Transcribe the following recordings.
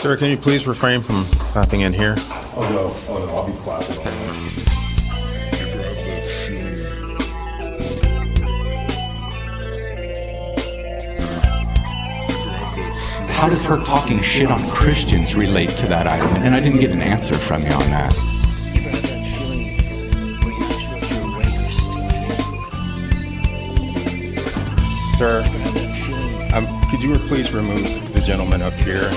Sir, can you please refrain from clapping in here? Oh no, I'll be clapping all night. How does her talking shit on Christians relate to that item? And I didn't get an answer from you on that. Sir, could you please remove the gentleman up here?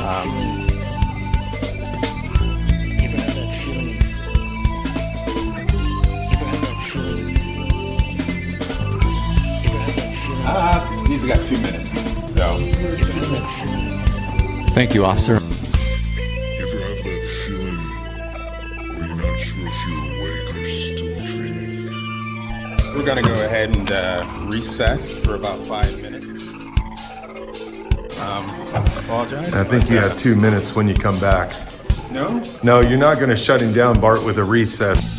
He's got 2 minutes, so. Thank you, officer. Ever have that feeling where you're not sure if you're awake or still dreaming? We're going to go ahead and recess for about 5 minutes. I apologize. I think you have 2 minutes when you come back. No? No, you're not going to shut him down, Bart, with a recess.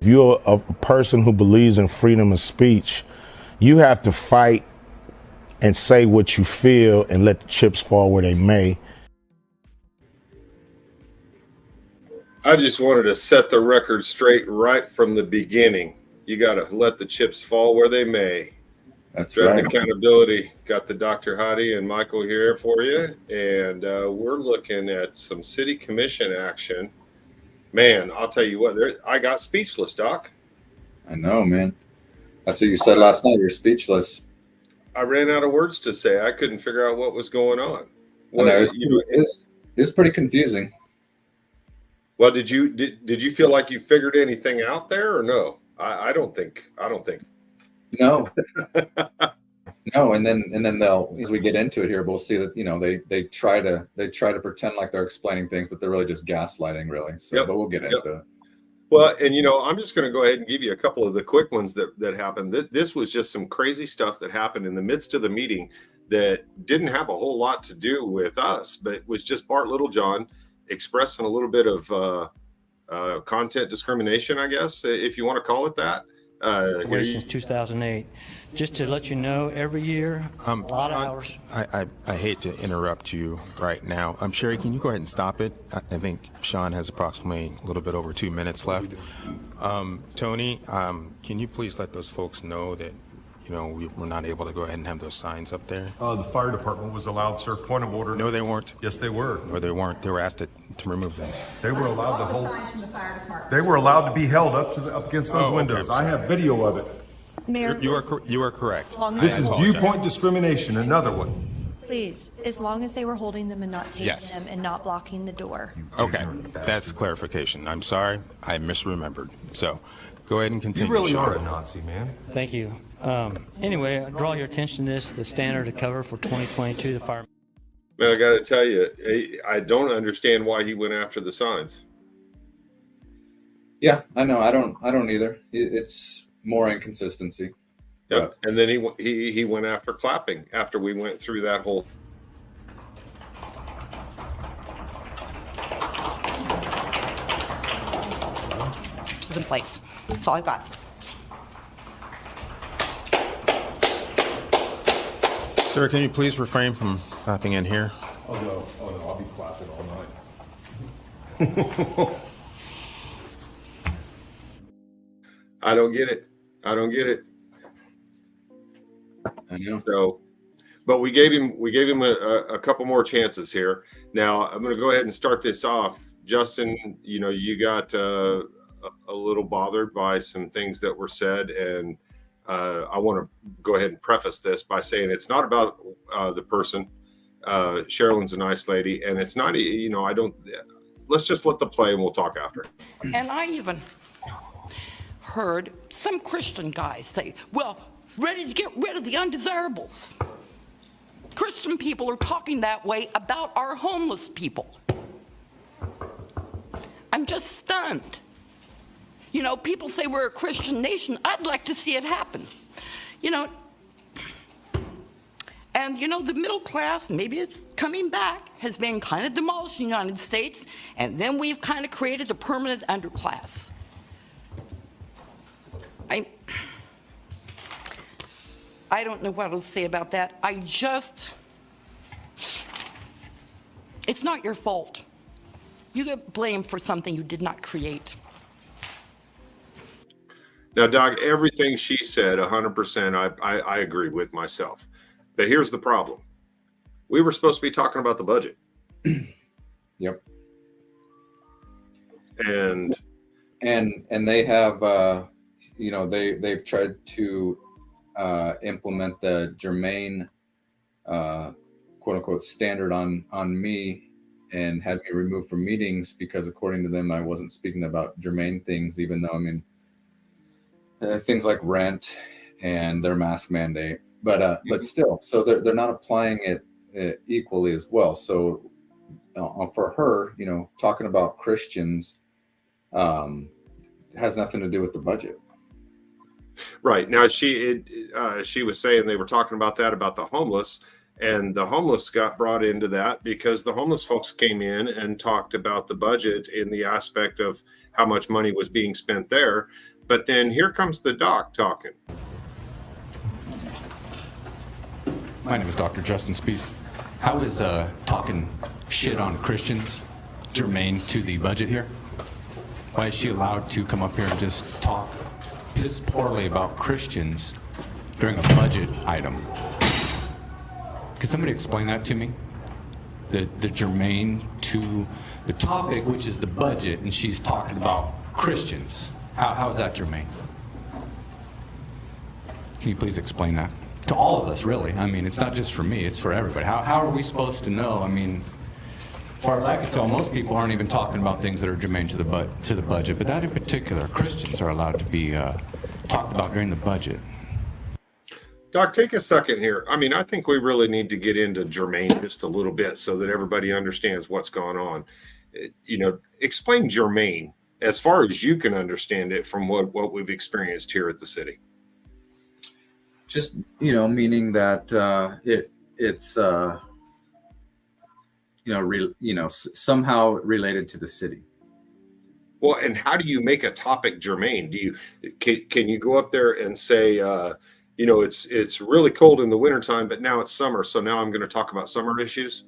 If you're a person who believes in freedom of speech, you have to fight and say what you feel and let the chips fall where they may. I just wanted to set the record straight right from the beginning. You got to let the chips fall where they may. That's Driving right. Accountability got the Dr. Hadi and Michael here for you, and we're looking at some city commission action. Man, I'll tell you what, I got speechless, Doc. I know, man. That's what you said last night. You're speechless. I ran out of words to say. I couldn't figure out what was going on. It's pretty confusing. Well, did you feel like you figured anything out there, or no? I don't think. No. No, and then they'll, as we get into it here, we'll see that they try to pretend like they're explaining things, but they're really just gaslighting, really. So, Yep. But we'll get into it. Well, and I'm just going to go ahead and give you a couple of the quick ones that happened. This was just some crazy stuff that happened in the midst of the meeting that didn't have a whole lot to do with us, but it was just Bart Littlejohn expressing a little bit of content discrimination, I guess, if you want to call it that. Since 2008. Just to let you know, every year, a lot of hours. I hate to interrupt you right now. Sherry, can you go ahead and stop it? I think Sean has approximately a little bit over 2 minutes left. Tony, can you please let those folks know that we're not able to go ahead and have those signs up there? The fire department was allowed, sir. Point of order. No, they weren't. Yes, they were. No, they weren't. They were asked to remove them. They were allowed to hold. They were allowed to be held up against those windows. I have video of it. Mayor, You are correct. This is viewpoint discrimination. Another one. please, as long as they were holding them and not taking Yes. them and not blocking the door. Okay, that's clarification. I'm sorry, I misremembered. So, go ahead and continue. You really Sean. are a Nazi, man. Thank you. Anyway, I draw your attention to this, the standard to cover for 2022, the fire. Man, I got to tell you, I don't understand why he went after the signs. Yeah, I know. I don't either. It's more inconsistency. Yeah, and then he went after clapping after we went through that whole. This is in place. That's all I've got. Sir, can you please refrain from clapping in here? Oh no, I'll be clapping all night. I don't get it. I know. So, but we gave him a couple more chances here. Now I'm going to go ahead and start this off. Justin, you got a little bothered by some things that were said, and I want to go ahead and preface this by saying it's not about the person. Sherilyn's a nice lady, and it's not, I don't, let's just let the play and we'll talk after. And I even heard some Christian guys say, well, ready to get rid of the undesirables. Christian people are talking that way about our homeless people. I'm just stunned. People say we're a Christian nation. I'd like to see it happen. And the middle class, maybe it's coming back, has been kind of demolished in the United States, and then we've kind of created a permanent underclass. I don't know what to say about that. It's not your fault. You get blamed for something you did not create. Now, Doc, everything she said, 100%, I agree with myself. But here's the problem. We were supposed to be talking about the budget. Yep. And they have, they've tried to implement the germane, quote unquote, standard on me and had me removed from meetings because according to them, I wasn't speaking about germane things, even though, things like rent and their mask mandate, but still, so they're not applying it equally as well. So for her, talking about Christians has nothing to do with the budget. Right. Now, she was saying they were talking about the homeless, and the homeless got brought into that because the homeless folks came in and talked about the budget in the aspect of how much money was being spent there. But then here comes the doc talking. My name is Dr. Justin Spees. How is talking shit on Christians germane to the budget here? Why is she allowed to come up here and just talk piss poorly about Christians during a budget item? Could somebody explain that to me? The germane to the topic, which is the budget, and she's talking about Christians. How is that germane? Can you please explain that? To all of us, really. It's not just for me, it's for everybody. How are we supposed to know? As far as I can tell, most people aren't even talking about things that are germane to the budget, but that in particular, Christians are allowed to be talked about during the budget. Doc, take a second here. I think we really need to get into germane just a little bit so that everybody understands what's going on. Explain germane as far as you can understand it from what we've experienced here at the city. Just, meaning that it's somehow related to the city. Well, and how do you make a topic germane? Can you go up there and say, it's really cold in the wintertime, but now it's summer, so now I'm going to talk about summer issues,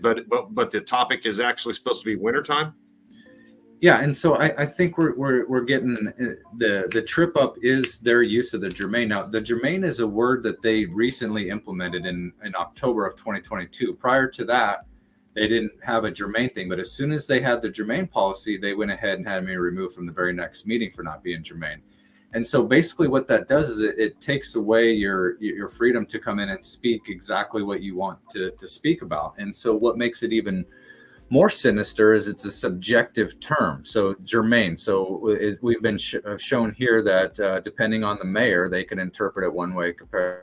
but the topic is actually supposed to be wintertime? Yeah, and so I think we're getting the trip up is their use of the germane. Now, the germane is a word that they recently implemented in October of 2022. Prior to that, they didn't have a germane thing, but as soon as they had the germane policy, they went ahead and had me removed from the very next meeting for not being germane. And so basically what that does is it takes away your freedom to come in and speak exactly what you want to speak about. And so what makes it even more sinister is it's a subjective term. So germane. So we've been shown here that depending on the mayor, they can interpret it one way compared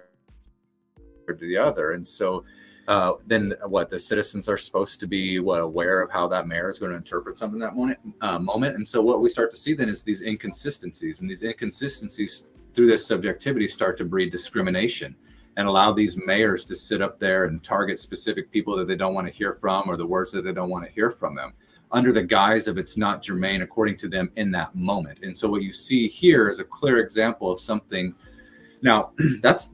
to the other. And so then the citizens are supposed to be aware of how that mayor is going to interpret something that moment. And so what we start to see then is these inconsistencies, and these inconsistencies through this subjectivity start to breed discrimination and allow these mayors to sit up there and target specific people that they don't want to hear from, or the words that they don't want to hear from them, under the guise of it's not germane according to them in that moment. And so what you see here is a clear example of something. Now that's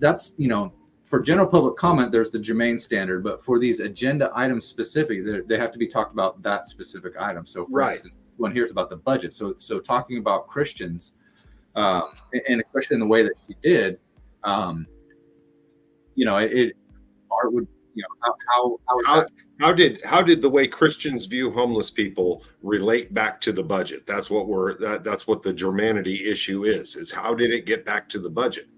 for general public comment, there's the germane standard, but for these agenda items specific, they have to be talked about that specific item. So for instance, one here's about the budget. So talking about Christians, and especially in the way that he did, Art would, how did the way Christians view homeless people relate back to the budget? That's what that's what the germanity issue is how did it get back to the budget?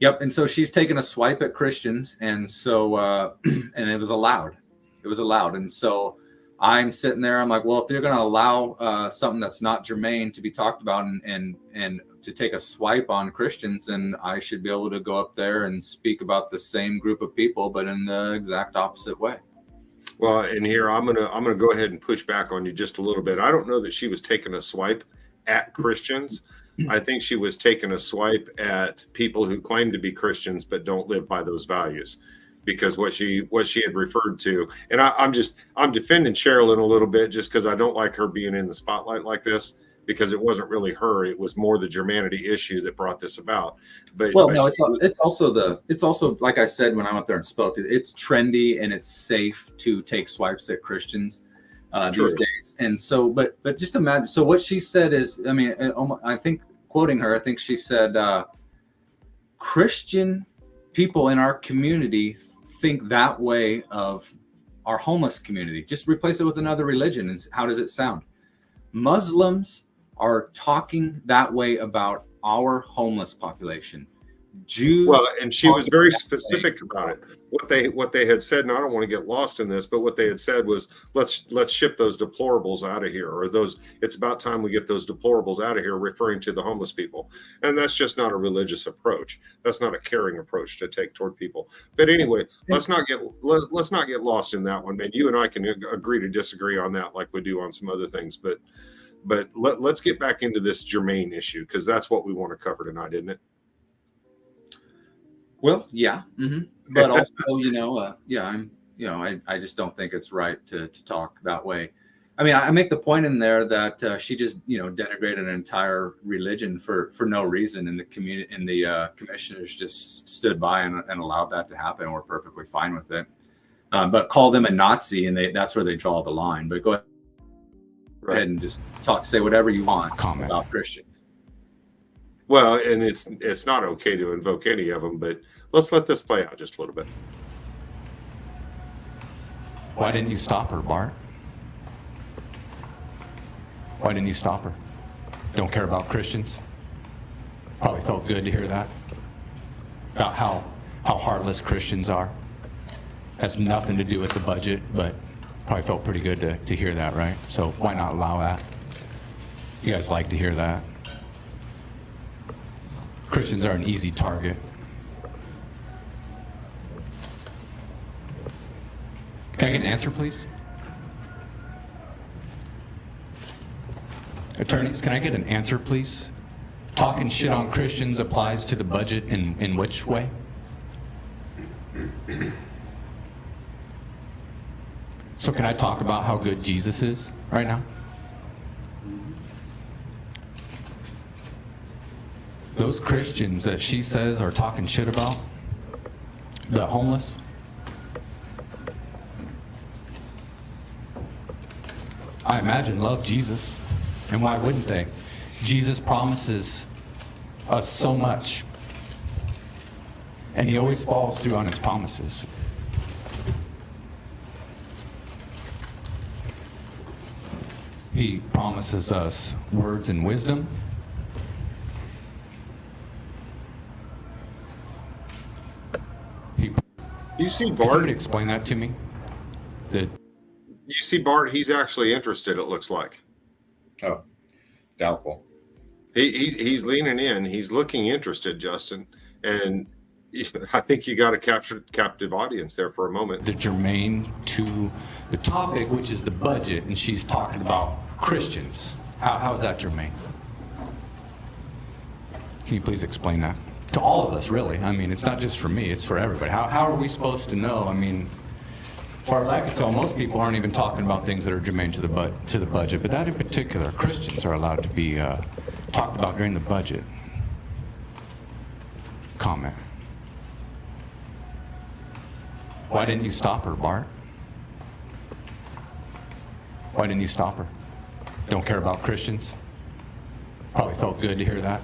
Yep. And so she's taken a swipe at Christians, and so and it was allowed. It was allowed, and so I'm sitting there. I'm like, well, if they're going to allow something that's not germane to be talked about and to take a swipe on Christians, then I should be able to go up there and speak about the same group of people, but in the exact opposite way. Well, and here I'm gonna go ahead and push back on you just a little bit. I don't know that she was taking a swipe at Christians. I think she was taking a swipe at people who claim to be Christians but don't live by those values. Because what she had referred to, and I'm defending Sherilyn a little bit just because I don't like her being in the spotlight like this, because it wasn't really her, it was more the germanity issue that brought this about. But no, it's also like I said when I went there and spoke, it's trendy and it's safe to take swipes at Christians these days. And so, but just imagine. So what she said is, I mean, I think quoting her, I think she said, Christian people in our community think that way of our homeless community. Just replace it with another religion. And how does it sound? Muslims are talking that way about our homeless population. Jews. Well, and she was very specific about it. What they had said, and I don't want to get lost in this, but what they had said was, let's ship those deplorables out of here, or it's about time we get those deplorables out of here, referring to the homeless people. And that's just not a religious approach. That's not a caring approach to take toward people. But anyway, let's not get lost in that one, man. You and I can agree to disagree on that, like we do on some other things. But let's get back into this germane issue, because that's what we want to cover tonight, isn't it? Well, yeah, but also, I just don't think it's right to talk that way. I mean, I make the point in there that she just, denigrated an entire religion for no reason, and the community and the commissioners just stood by and allowed that to happen, and we're perfectly fine with it. But call them a Nazi, and that's where they draw the line. But go ahead and just say whatever you want about Christians. Well, and it's not okay to invoke any of them, but let's let this play out just a little bit. Why didn't you stop her, Bart? Why didn't you stop her? Don't care about Christians? Probably felt good to hear that. About how heartless Christians are. Has nothing to do with the budget, but probably felt pretty good to hear that, right? So why not allow that? You guys like to hear that. Christians are an easy target. Can I get an answer, please? Attorneys, can I get an answer, please? Talking shit on Christians applies to the budget in which way? So can I talk about how good Jesus is right now? Those Christians that she says are talking shit about, the homeless, I imagine love Jesus. And why wouldn't they? Jesus promises us so much. And he always follows through on his promises. He promises us words and wisdom. You see Can Bart? somebody explain that to me? You see Bart? He's actually interested, it looks like. Oh, doubtful. He's leaning in. He's looking interested, Justin. And I think you got a captive audience there for a moment. The germane to the topic, which is the budget, and she's talking about Christians. How is that germane? Can you please explain that? To all of us, really. I mean, it's not just for me, it's for everybody. How are we supposed to know? I mean, as far as I can tell, most people aren't even talking about things that are germane to the budget, but that in particular, Christians are allowed to be talked about during the budget. Comment. Why didn't you stop her, Bart? Why didn't you stop her? Don't care about Christians? Probably felt good to hear that.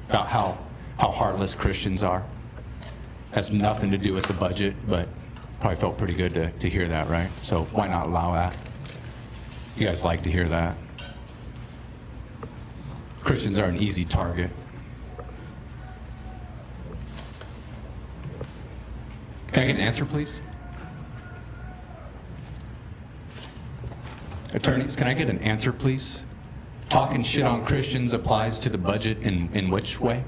About how heartless Christians are. Has nothing to do with the budget, but probably felt pretty good to hear that, right? So why not allow that? You guys like to hear that. Christians are an easy target. Can I get an answer, please? Attorneys, can I get an answer, please? Talking shit on Christians applies to the budget in which way?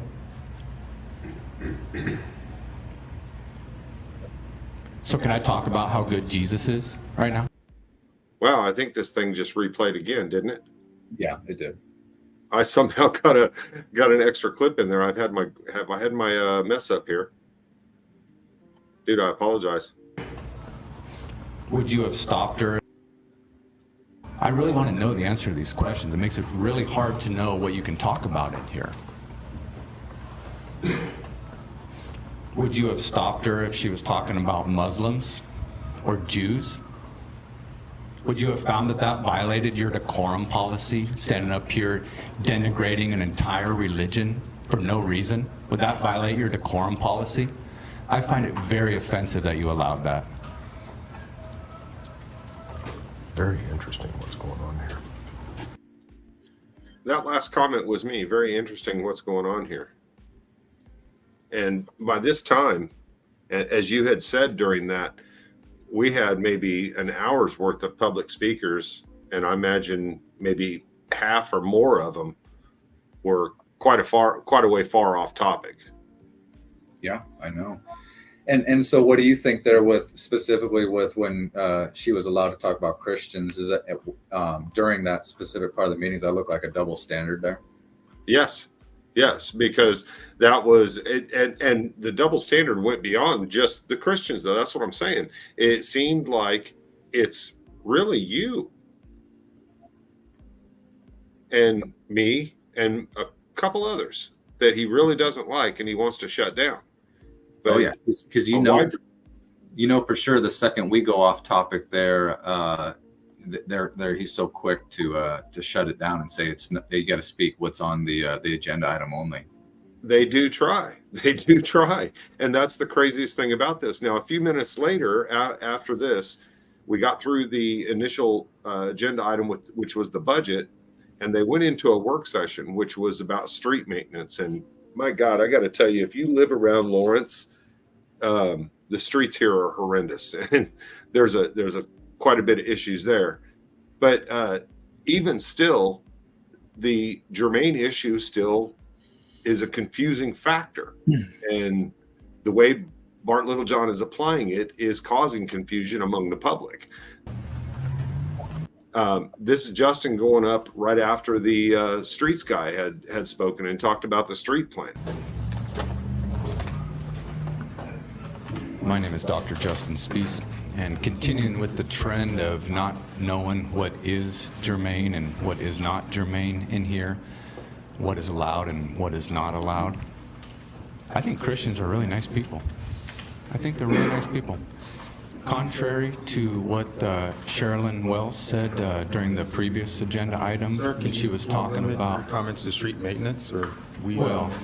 So can I talk about how good Jesus is right now? Wow, I think this thing just replayed again, didn't it? Yeah, it did. I somehow got an extra clip in there. I had my mess up here. Dude, I apologize. Would you have stopped her? I really want to know the answer to these questions. It makes it really hard to know what you can talk about in here. Would you have stopped her if she was talking about Muslims or Jews? Would you have found that that violated your decorum policy, standing up here denigrating an entire religion for no reason? Would that violate your decorum policy? I find it very offensive that you allowed that. Very interesting what's going on here. That last comment was me. Very interesting what's going on here. And by this time, as you had said during that, we had maybe an hour's worth of public speakers, and I imagine maybe half or more of them were quite a way far off topic. Yeah, I know. And so what do you think there specifically with when she was allowed to talk about Christians? Is that during that specific part of the meetings, I look like a double standard there? Yes, because that was it, and the double standard went beyond just the Christians, though. That's what I'm saying. It seemed like it's really you and me and a couple others that he really doesn't like and he wants to shut down. But, oh yeah, because you know for sure the second we go off topic there, he's so quick to shut it down and say it's not, you got to speak what's on the agenda item only. They do try, and that's the craziest thing about this. Now, a few minutes later, after this, we got through the initial agenda item which was the budget, and they went into a work session which was about street maintenance. And my God, I got to tell you, if you live around Lawrence, the streets here are horrendous, and there's a quite a bit of issues there. But even still, the germane issue still is a confusing factor, and the way Bart Littlejohn is applying it is causing confusion among the public. This is Justin going up right after the streets guy had spoken and talked about the street plan. My name is Dr. Justin Spies, and continuing with the trend of not knowing what is germane and what is not germane in here, what is allowed and what is not allowed. I think Christians are really nice people. I think they're really nice people. Contrary to what Sherilyn Wells said during the previous agenda item, when she was talking about comments to street maintenance, or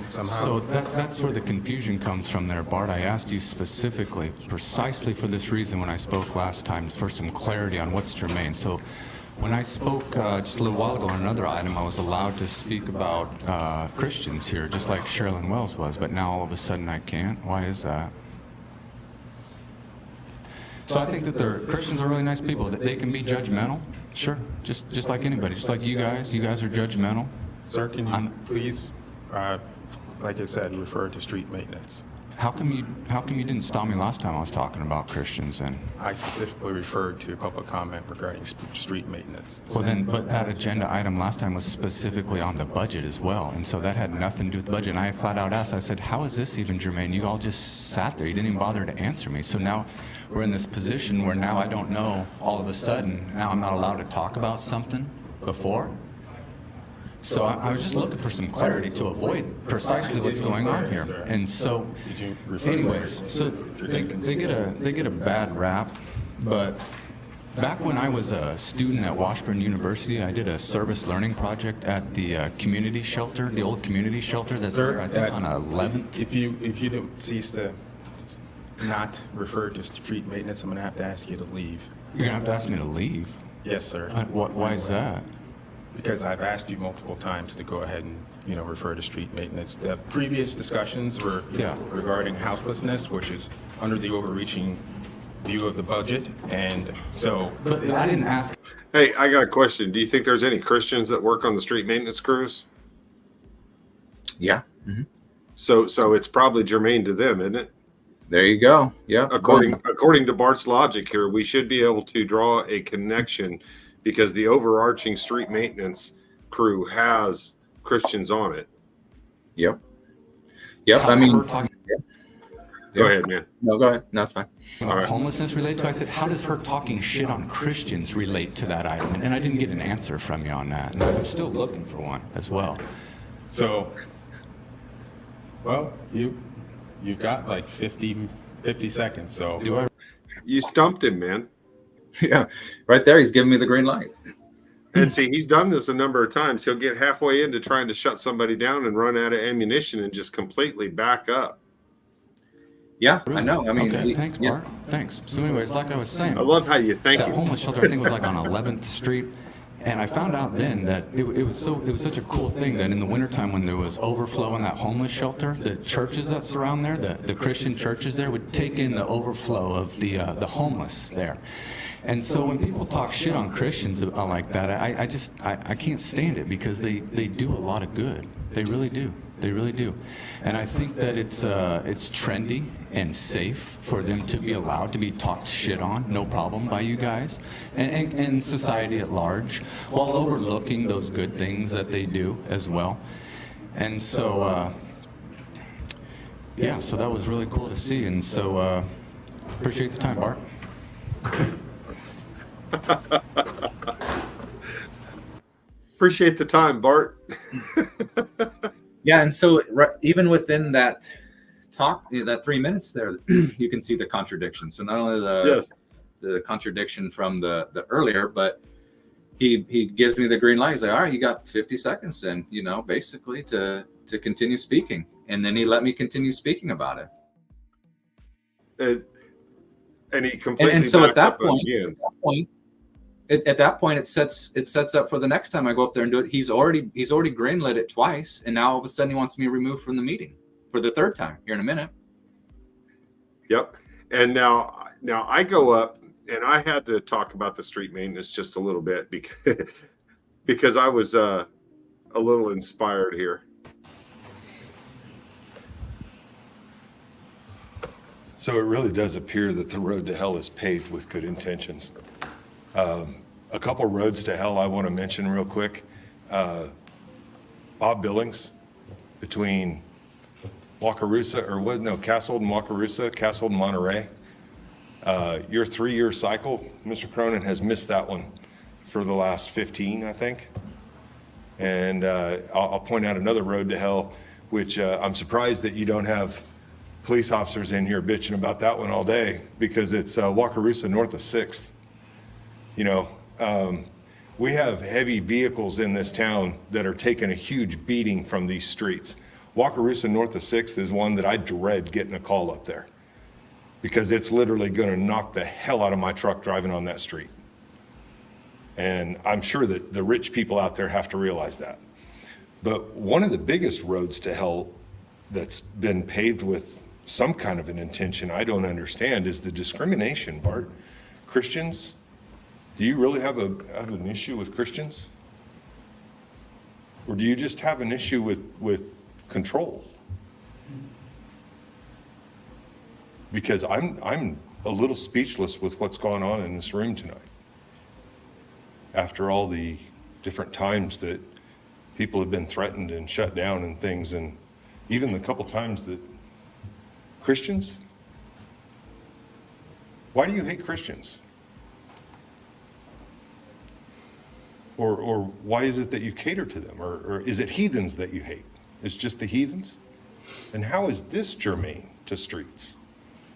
somehow. So that's where the confusion comes from there, Bart. I asked you specifically, precisely for this reason when I spoke last time, for some clarity on what's germane. So when I spoke just a little while ago on another item, I was allowed to speak about Christians here, just like Sherilyn Wells was, but now all of a sudden I can't. Why is that? So I think that Christians are really nice people. That they can be judgmental, sure, just like anybody, just like you guys. You guys are judgmental. Sir, can you please, like I said, refer to street maintenance? How come you didn't stop me last time I was talking about Christians? And I specifically referred to public comment regarding street maintenance. Well then, but that agenda item last time was specifically on the budget as well, and so that had nothing to do with the budget. And I flat out asked, I said, how is this even germane? You all just sat there. You didn't even bother to answer me. So now we're in this position where now I don't know, all of a sudden, now I'm not allowed to talk about something before. So I was just looking for some clarity to avoid precisely what's going on here. And so, anyways, so they get a bad rap, but back when I was a student at Washburn University, I did a service learning project at the community shelter, the old community shelter that's there, I think, on 11th. If you don't cease to not refer to street maintenance, I'm going to have to ask you to leave. You're going to have to ask me to leave? Yes, sir. Why is that? because I've asked you multiple times to go ahead and, refer to street maintenance. The previous discussions were regarding houselessness, which is under the overreaching view of the budget, and so. But I didn't ask. Hey, I got a question. Do you think there's any Christians that work on the street maintenance crews? Yeah. Mm-hmm. So it's probably germane to them, isn't it? There you go. Yeah. According to Bart's logic here, we should be able to draw a connection because the overarching street maintenance crew has Christians on it. Yep. I mean, go ahead, man. No, go ahead. No, it's fine. All right. Homelessness relate to? I said, how does her talking shit on Christians relate to that item? And I didn't get an answer from you on that. And I'm still looking for one as well. So, well, you've got like 50 seconds. So do I? You stumped him, man. Yeah, right there. He's giving me the green light. And see, he's done this a number of times. He'll get halfway into trying to shut somebody down and run out of ammunition and just completely back up. Yeah, I know. I mean, okay, thanks, Bart. Thanks. So anyways, like I was saying, I love how you thank that him. homeless shelter, I think, was like on 11th Street. And I found out then that it was such a cool thing that in the wintertime when there was overflow in that homeless shelter, the churches that surround there, the Christian churches there, would take in the overflow of the homeless there. And so when people talk shit on Christians like that, I can't stand it because they do a lot of good. They really do. They really do. And I think that it's trendy and safe for them to be allowed to be talked shit on, no problem, by you guys and society at large, while overlooking those good things that they do as well. And so, so that was really cool to see. And so, appreciate the time, Bart. Appreciate the time, Bart. Yeah, and so even within that talk, that 3 minutes there, you can see the contradiction. So not only the contradiction from the earlier, but he gives me the green light. He's like, all right, you got 50 seconds then, basically to continue speaking. And then he let me continue speaking about it. And he completely and so at that point, it sets up for the next time I go up there and do it. He's already greenlit it twice, and now all of a sudden he wants me removed from the meeting for the third time here in a minute. Yep. And now I go up and I had to talk about the street maintenance just a little bit because I was a little inspired here. So it really does appear that the road to hell is paved with good intentions. A couple roads to hell I want to mention real quick. Bob Billings between Castle and Wakarusa, Castle and Monterey. Your 3-year cycle, Mr. Cronin has missed that one for the last 15, I think. And I'll point out another road to hell, which I'm surprised that you don't have police officers in here bitching about that one all day, because it's Wakarusa north of 6th. We have heavy vehicles in this town that are taking a huge beating from these streets. Wakarusa north of 6th is one that I dread getting a call up there, because it's literally going to knock the hell out of my truck driving on that street. And I'm sure that the rich people out there have to realize that. But one of the biggest roads to hell that's been paved with some kind of an intention I don't understand is the discrimination, Bart. Christians, do you really have an issue with Christians? Or do you just have an issue with control? Because I'm a little speechless with what's going on in this room tonight. After all the different times that people have been threatened and shut down and things, and even the couple times that Christians, why do you hate Christians? Or why is it that you cater to them? Or is it heathens that you hate? It's just the heathens? And how is this germane to streets?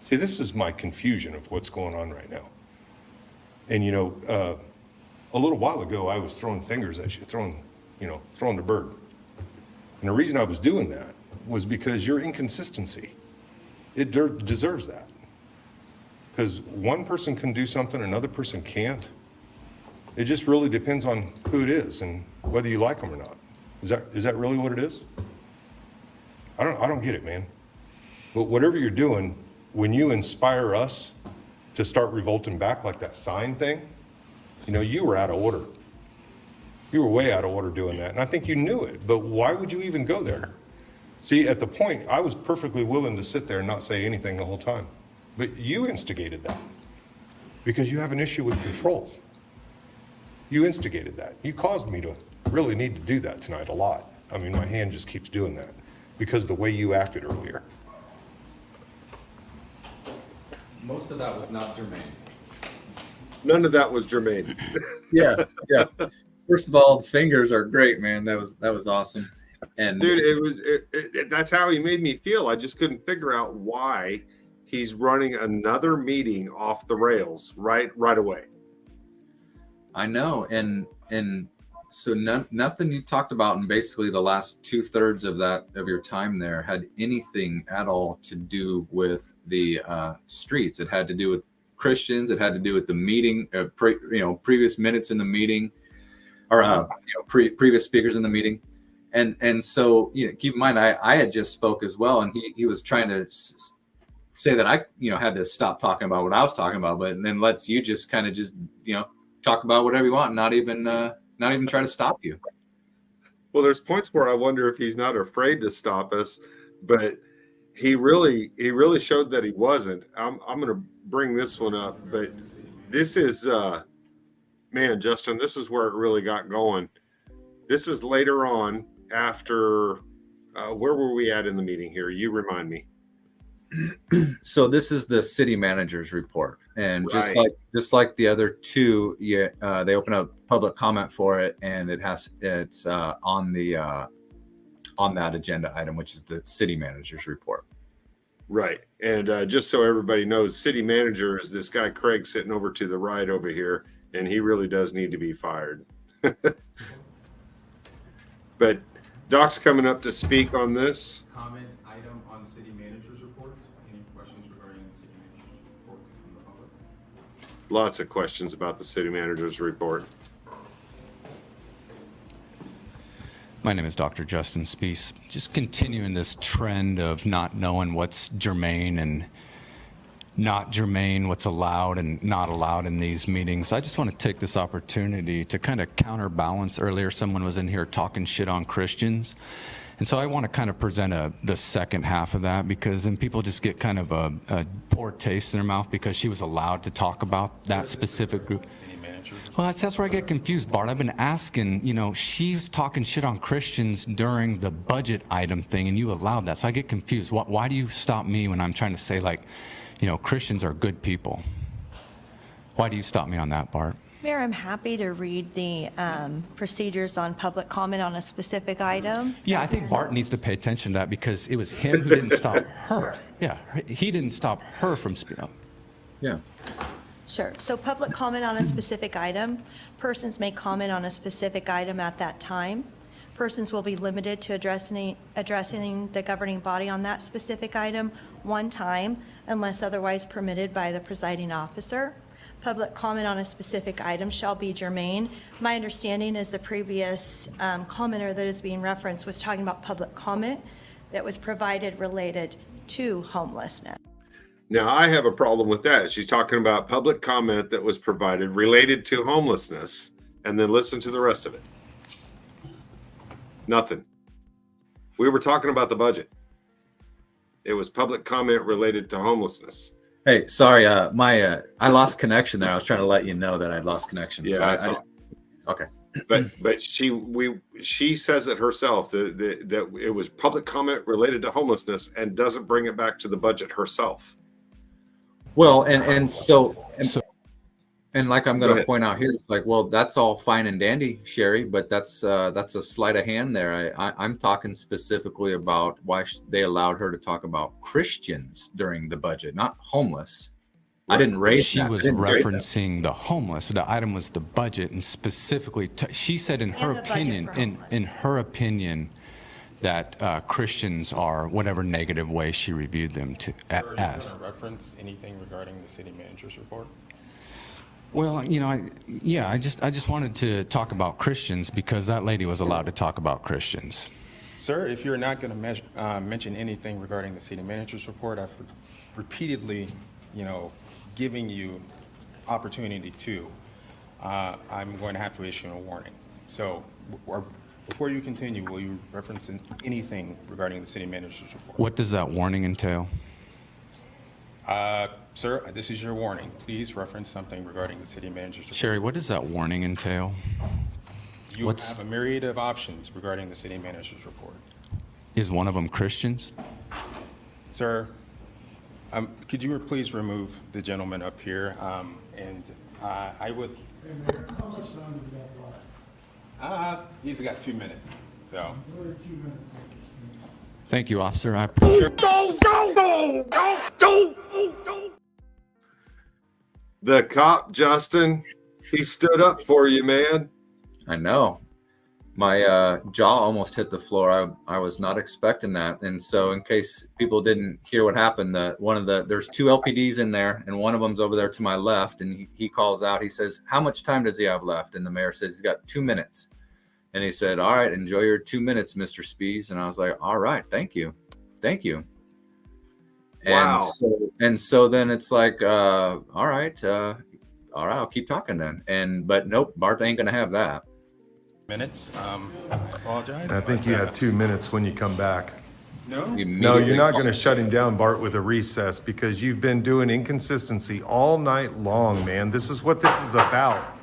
See, this is my confusion of what's going on right now. And a little while ago, I was throwing fingers at you, throwing the bird. And the reason I was doing that was because your inconsistency, it deserves that. Because one person can do something, another person can't. It just really depends on who it is and whether you like them or not. Is that really what it is? I don't get it, man. But whatever you're doing, when you inspire us to start revolting back like that sign thing, you know, you were out of order. You were way out of order doing that. And I think you knew it, but why would you even go there? See, at the point, I was perfectly willing to sit there and not say anything the whole time. But you instigated that because you have an issue with control. You instigated that. You caused me to really need to do that tonight a lot. I mean, my hand just keeps doing that because of the way you acted earlier. Most of that was not germane. None of that was germane. Yeah. First of all, the fingers are great, man. That was awesome. And dude, that's how he made me feel. I just couldn't figure out why he's running another meeting off the rails right away. I know, and so nothing you talked about in basically the last 2/3 of your time there had anything at all to do with the streets. It had to do with Christians. It had to do with the meeting, previous minutes in the meeting, or previous speakers in the meeting, and so keep in mind I had just spoke as well, and he was trying to say that I had to stop talking about what I was talking about, but then lets you just kind of just talk about whatever you want, not even try to stop you. Well, there's points where I wonder if he's not afraid to stop us, but he really showed that he wasn't. I'm going to bring this one up, but this is man, Justin, this is where it really got going. This is later on after where were we at in the meeting here? You remind me. So this is the city manager's report, and Right. just like the other two, they open up public comment for it, and it's on that agenda item, which is the city manager's report. Right. And just so everybody knows, city manager is this guy Craig sitting over to the right over here, and he really does need to be fired. But Doc's coming up to speak on this. Comment item on city manager's report. Any questions regarding the city manager's report from the public? Lots of questions about the city manager's report. My name is Dr. Justin Spees. Just continuing this trend of not knowing what's germane and not germane, what's allowed and not allowed in these meetings. I just want to take this opportunity to kind of counterbalance. Earlier, someone was in here talking shit on Christians. And so I want to kind of present the second half of that, because then people just get kind of a poor taste in their mouth because she was allowed to talk about that specific group. Well, that's where I get confused, Bart. I've been asking, she's talking shit on Christians during the budget item thing, and you allowed that. So I get confused. Why do you stop me when I'm trying to say, Christians are good people? Why do you stop me on that, Bart? Mayor, I'm happy to read the procedures on public comment on a specific item. Yeah, I think Bart needs to pay attention to that, because it was him who didn't stop her. Yeah, he didn't stop her from speaking. Yeah. Sure. So public comment on a specific item. Persons may comment on a specific item at that time. Persons will be limited to addressing the governing body on that specific item one time, unless otherwise permitted by the presiding officer. Public comment on a specific item shall be germane. My understanding is the previous commenter that is being referenced was talking about public comment that was provided related to homelessness. Now, I have a problem with that. She's talking about public comment that was provided related to homelessness, and then listen to the rest of it. Nothing. We were talking about the budget. It was public comment related to homelessness. Hey, sorry, I lost connection there. I was trying to let you know that I lost connection. Yeah, So okay. But she says it herself that it was public comment related to homelessness, and doesn't bring it back to the budget herself. Well, and like I'm going to point out here, it's like, well, that's all fine and dandy, Sherry, but that's a sleight of hand there. I'm talking specifically about why they allowed her to talk about Christians during the budget, not homeless. I didn't raise She that. was referencing the homeless. The item was the budget, and specifically, she said in her opinion, in her opinion, that Christians are whatever negative way she reviewed them to as. Reference anything regarding the city manager's report? Well, I just wanted to talk about Christians because that lady was allowed to talk about Christians. Sir, if you're not going to mention anything regarding the city manager's report, I've repeatedly, giving you opportunity to, I'm going to have to issue a warning. So before you continue, will you reference anything regarding the city manager's report? What does that warning entail? Sir, this is your warning. Please reference something regarding the city manager's report. Sherry, what does that warning entail? You have a myriad of options regarding the city manager's report. Is one of them Christians? Sir, could you please remove the gentleman up here? I would. Hey, Mayor, how much time do we got left? He's got 2 minutes, so. 2 minutes. Thank you, officer. I appreciate The cop, Justin, he stood up for you, man. I know. My jaw almost hit the floor. I was not expecting that. And so in case people didn't hear what happened, there's 2 LPDs in there, and one of them's over there to my left, and he calls out, he says, how much time does he have left? And the mayor says he's got 2 minutes. And he said, all right, enjoy your 2 minutes, Mr. Spees. And I was like, all right, thank you. Thank you. Wow. And so then it's like, all right, I'll keep talking then. But nope, Bart ain't gonna have that. Minutes. I apologize. I think you have 2 minutes when you come back. No? No, you're not going to shut him down, Bart, with a recess because you've been doing inconsistency all night long, man. This is what this is about.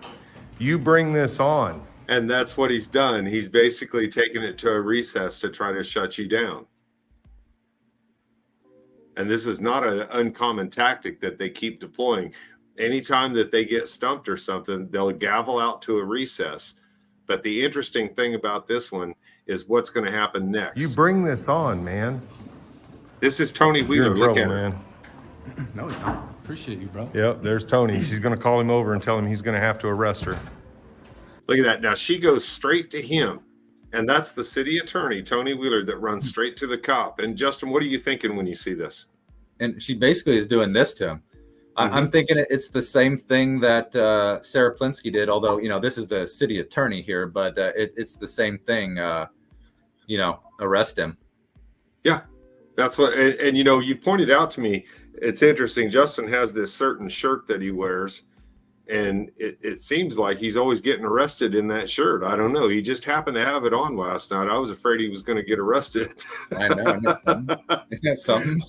You bring this on. And that's what he's done. He's basically taken it to a recess to try to shut you down. And this is not an uncommon tactic that they keep deploying. Anytime that they get stumped or something, they'll gavel out to a recess. But the interesting thing about this one is what's going to happen next. You bring this on, man. This is Tony Wheeler. You're in trouble, man. No, I appreciate you, bro. Yep, there's Tony. She's going to call him over and tell him he's going to have to arrest her. Look at that. Now she goes straight to him. And that's the city attorney, Tony Wheeler, that runs straight to the cop. And Justin, what are you thinking when you see this? And she basically is doing this to him. I'm thinking it's the same thing that Sarah Plinsky did, although, this is the city attorney here, but it's the same thing, arrest him. Yeah, that's what, and you pointed out to me, it's interesting. Justin has this certain shirt that he wears, and it seems like he's always getting arrested in that shirt. I don't know. He just happened to have it on last night. I was afraid he was going to get arrested. I know. That's something.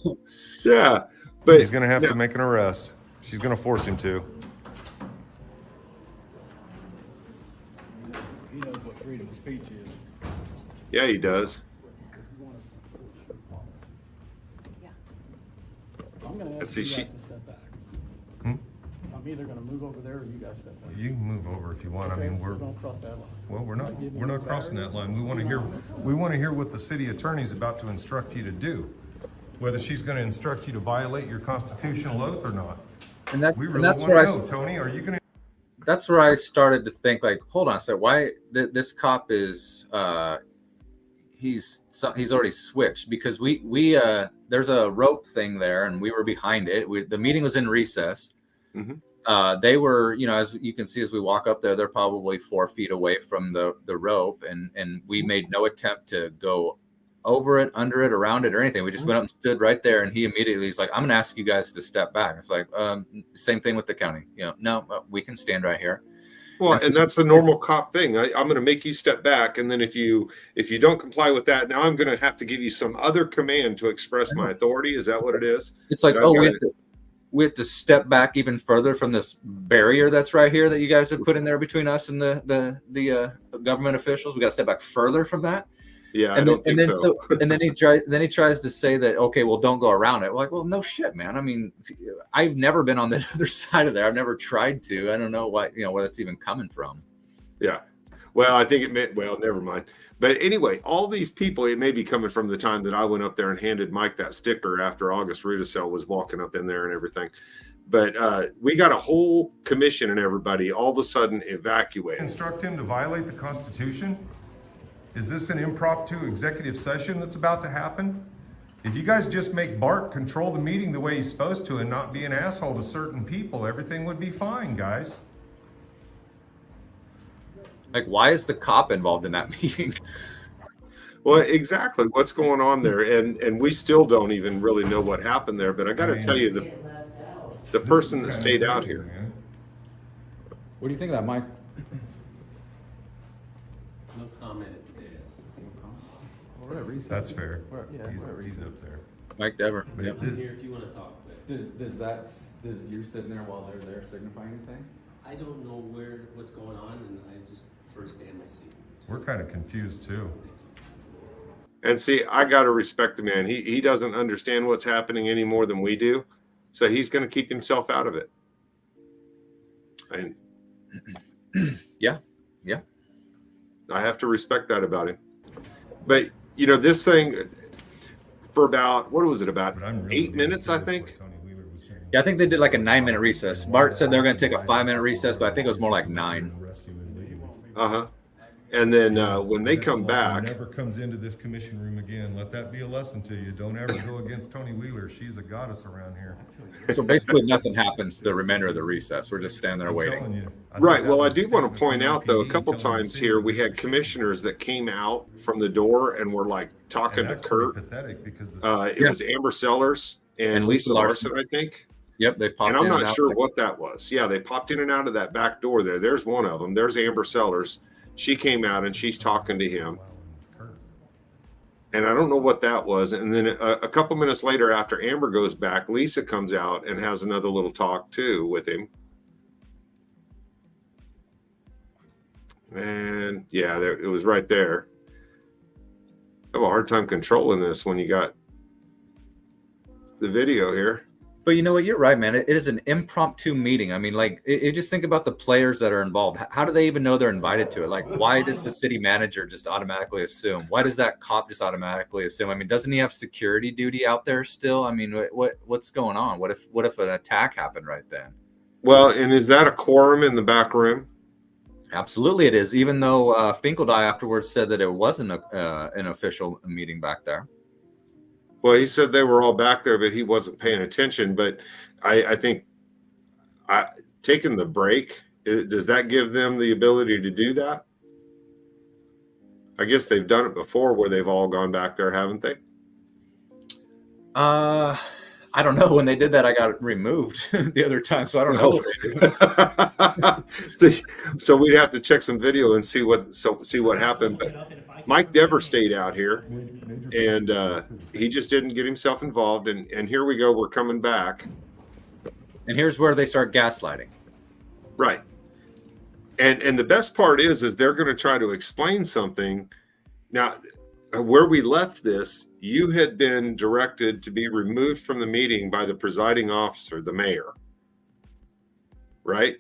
Yeah. But he's going to have to make an arrest. She's going to force him to. He knows what freedom of speech is. Yeah, he does. I'm going to ask you guys to step back. I'm either going to move over there or you guys step back. You can move over if you want. Okay, I mean, we're going to cross that line. Well, we're not crossing that line. We want to hear what the city attorney's about to instruct you to do. Whether she's going to instruct you to violate your constitutional oath or not. And that's we really and that's want where to know, Tony, are you going to? That's where I started to think, like, hold on a second, why this cop is he's already switched, because we there's a rope thing there and we were behind it. The meeting was in recess. They were, as you can see as we walk up there, they're probably 4 feet away from the rope, and we made no attempt to go over it, under it, around it, or anything. We just went up and stood right there, and he immediately is like, I'm gonna ask you guys to step back. It's like, same thing with the county, no, we can stand right here. Well, and that's the normal cop thing. I'm going to make you step back, and then if you don't comply with that, now I'm going to have to give you some other command to express my authority. Is that what it is? It's like, we have to step back even further from this barrier that's right here that you guys have put in there between us and the government officials. We got to step back further from that. Yeah, and then he tries to say that, okay, well, don't go around it. We're like, well, no shit, man. I mean, I've never been on the other side of there. I've never tried to. I don't know why, where that's even coming from. Yeah. Well, I think it meant, well, never mind. But anyway, all these people, it may be coming from the time that I went up there and handed Mike that sticker after August Rudisell was walking up in there and everything. But we got a whole commission and everybody all of a sudden evacuated. Instruct him to violate the Constitution? Is this an impromptu executive session that's about to happen? If you guys just make Bart control the meeting the way he's supposed to and not be an asshole to certain people, everything would be fine, guys. Like, why is the cop involved in that meeting? Well, exactly. What's going on there? And we still don't even really know what happened there. But I got to tell you, the person that stayed out here. Man. What do you think of that, Mike? No comment at this. Whatever. That's fair. Yeah, He's whatever. up there. Mike Dever. But Yep. I'm here if you want to talk, but Does you sitting there while they're there signify anything? I don't know what's going on, and I just first stand my seat. We're kind of confused too. And see, I got to respect the man. He doesn't understand what's happening any more than we do. So he's going to keep himself out of it. And Yeah. I have to respect that about him. But, you know, this thing for about, what was it, about But I'm really 8 minutes, I curious think? what Tony Wheeler was getting Yeah, I think they did like a 9-minute recess. Bart said they were going to take a 5-minute recess, but I think it was more like 9. arrest you and leave you. Uh-huh. And then when they That's come why back, he never comes into this commission room again. Let that be a lesson to you. Don't ever go against Tony Wheeler. She's a goddess around here. So basically, nothing happens the remainder of the recess. We're just standing there I'm waiting. telling you. I right. think that Well, I was a do want to statement point from out, though, a MPD couple telling the times city here, that we they had should- commissioners that came out from the door and were like talking And to that's pretty Kurt. pathetic because this It Yeah. was Amber Sellers and Lisa Larson, I think. Yep, they popped And I'm in not and out. sure what that was. Yeah, they popped in and out of that back door there. There's one of them. There's Amber Sellers. She came out and she's talking to him. And I don't know what that was. And then a couple minutes later, after Amber goes back, Lisa comes out and has another little talk too with him. And yeah, there, it was right there. I have a hard time controlling this when you got the video here. But you know what? You're right, man. It is an impromptu meeting. I mean, like, you just think about the players that are involved. How do they even know they're invited to it? Like, why does the city manager just automatically assume? Why does that cop just automatically assume? I mean, doesn't he have security duty out there still? I mean, what's going on? What if an attack happened right then? Well, and is that a quorum in the back room? Absolutely, it is. Even though Finkeldie afterwards said that it wasn't an official meeting back there. Well, he said they were all back there, but he wasn't paying attention. But I think taking the break, does that give them the ability to do that? I guess they've done it before where they've all gone back there, haven't they? I don't know. When they did that, I got removed the other time, so I don't know. So we'd have to check some video and see what happened. But Mike Dever stayed out here, and he just didn't get himself involved. And here we go. We're coming back. And here's where they start gaslighting. Right. And the best part is they're going to try to explain something. Now, where we left this, you had been directed to be removed from the meeting by the presiding officer, the mayor. Right?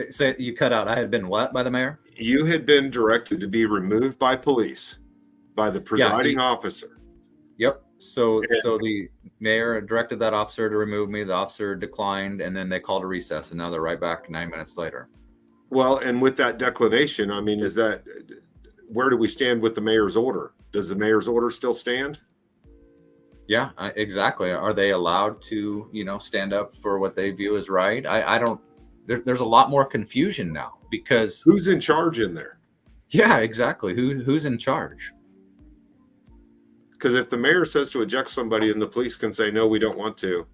Say you cut out. I had been what by the mayor? You had been directed to be removed by police, by the presiding officer. Yep. So the mayor directed that officer to remove me. The officer declined, and then they called a recess, and now they're right back 9 minutes later. Well, and with that declination, I mean, where do we stand with the mayor's order? Does the mayor's order still stand? Yeah, exactly. Are they allowed to, stand up for what they view as right? I don't. There's a lot more confusion now because who's in charge in there? Yeah, exactly. Who's in charge? Because if the mayor says to eject somebody and the police can say no, we don't want to,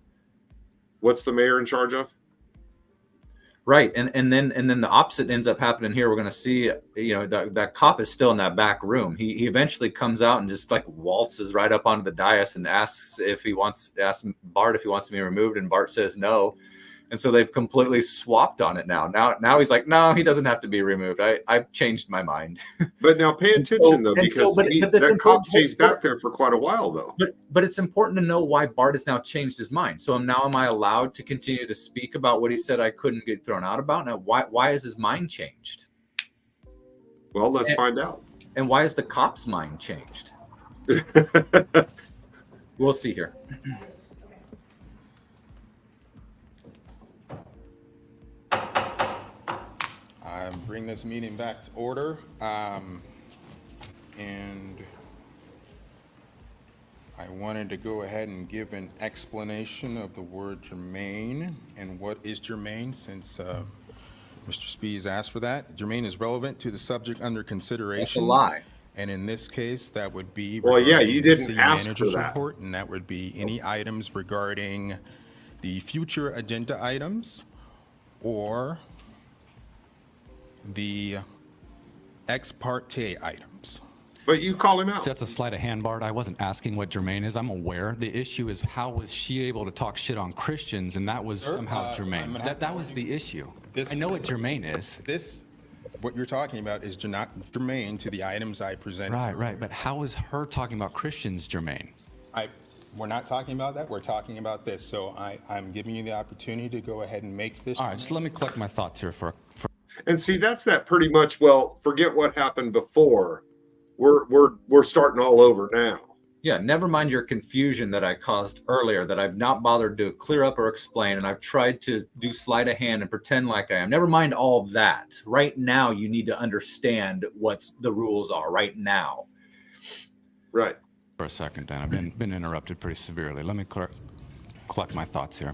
what's the mayor in charge of? Right, and then the opposite ends up happening here. We're going to see, that cop is still in that back room. He eventually comes out and just like waltzes right up onto the dais and asks Bart if he wants to be removed, and Bart says no. And so they've completely swapped on it now. Now he's like, no, he doesn't have to be removed. I've changed my mind. But now pay attention though, because that cop stays back there for quite a while though. But it's important to know why Bart has now changed his mind. So am I allowed to continue to speak about what he said I couldn't get thrown out about? Now, why has his mind changed? Well, let's find out. And why has the cop's mind changed? We'll see here. Bring this meeting back to order. And I wanted to go ahead and give an explanation of the word germane and what is germane, since Mr. Spees asked for that. Germane is relevant to the subject under consideration. That's a lie. And in this case, that would be Well, yeah, you regarding the didn't city ask for manager's that. report, and that would be any items regarding the future agenda items or the ex parte items. But you call him out. So that's a sleight of hand, Bart. I wasn't asking what germane is. I'm aware. The issue is how was she able to talk shit on Christians, and that was somehow germane. That was the issue. I know what germane is. What you're talking about is not germane to the items I presented. Right. But how is her talking about Christians germane? We're not talking about that. We're talking about this. So I'm giving you the opportunity to go ahead and make this. All right, so let me collect my thoughts here for And see, that's that pretty much. Well, forget what happened before. We're starting all over now. Yeah, never mind your confusion that I caused earlier that I've not bothered to clear up or explain, and I've tried to do sleight of hand and pretend like I am. Never mind all of that. Right now, you need to understand what the rules are right now. Right. For a second, Dan. I've been interrupted pretty severely. Let me collect my thoughts here.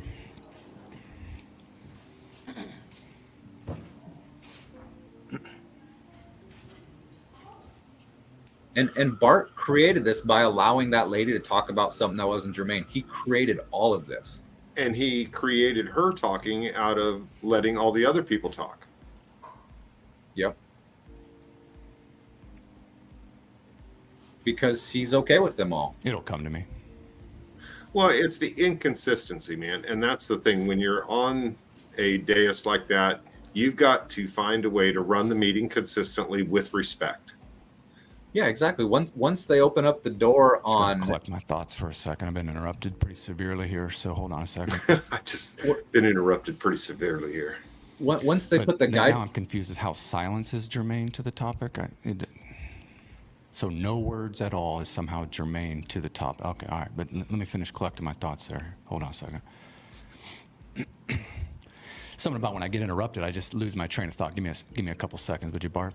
And Bart created this by allowing that lady to talk about something that wasn't germane. He created all of this. And he created her talking out of letting all the other people talk. Yep. Because he's okay with them all. It'll come to me. Well, it's the inconsistency, man. And that's the thing. When you're on a dais like that, you've got to find a way to run the meeting consistently with respect. Yeah, exactly. Once they open up the door on... collect my thoughts for a second. I've been interrupted pretty severely here, so hold on a second. I just been interrupted pretty severely here. Once they put the guide... Now I'm confused as how silence is germane to the topic. So no words at all is somehow germane to the topic. Okay, all right, but let me finish collecting my thoughts there. Hold on a second. Something about when I get interrupted, I just lose my train of thought. Give me a couple seconds, would you, Bart?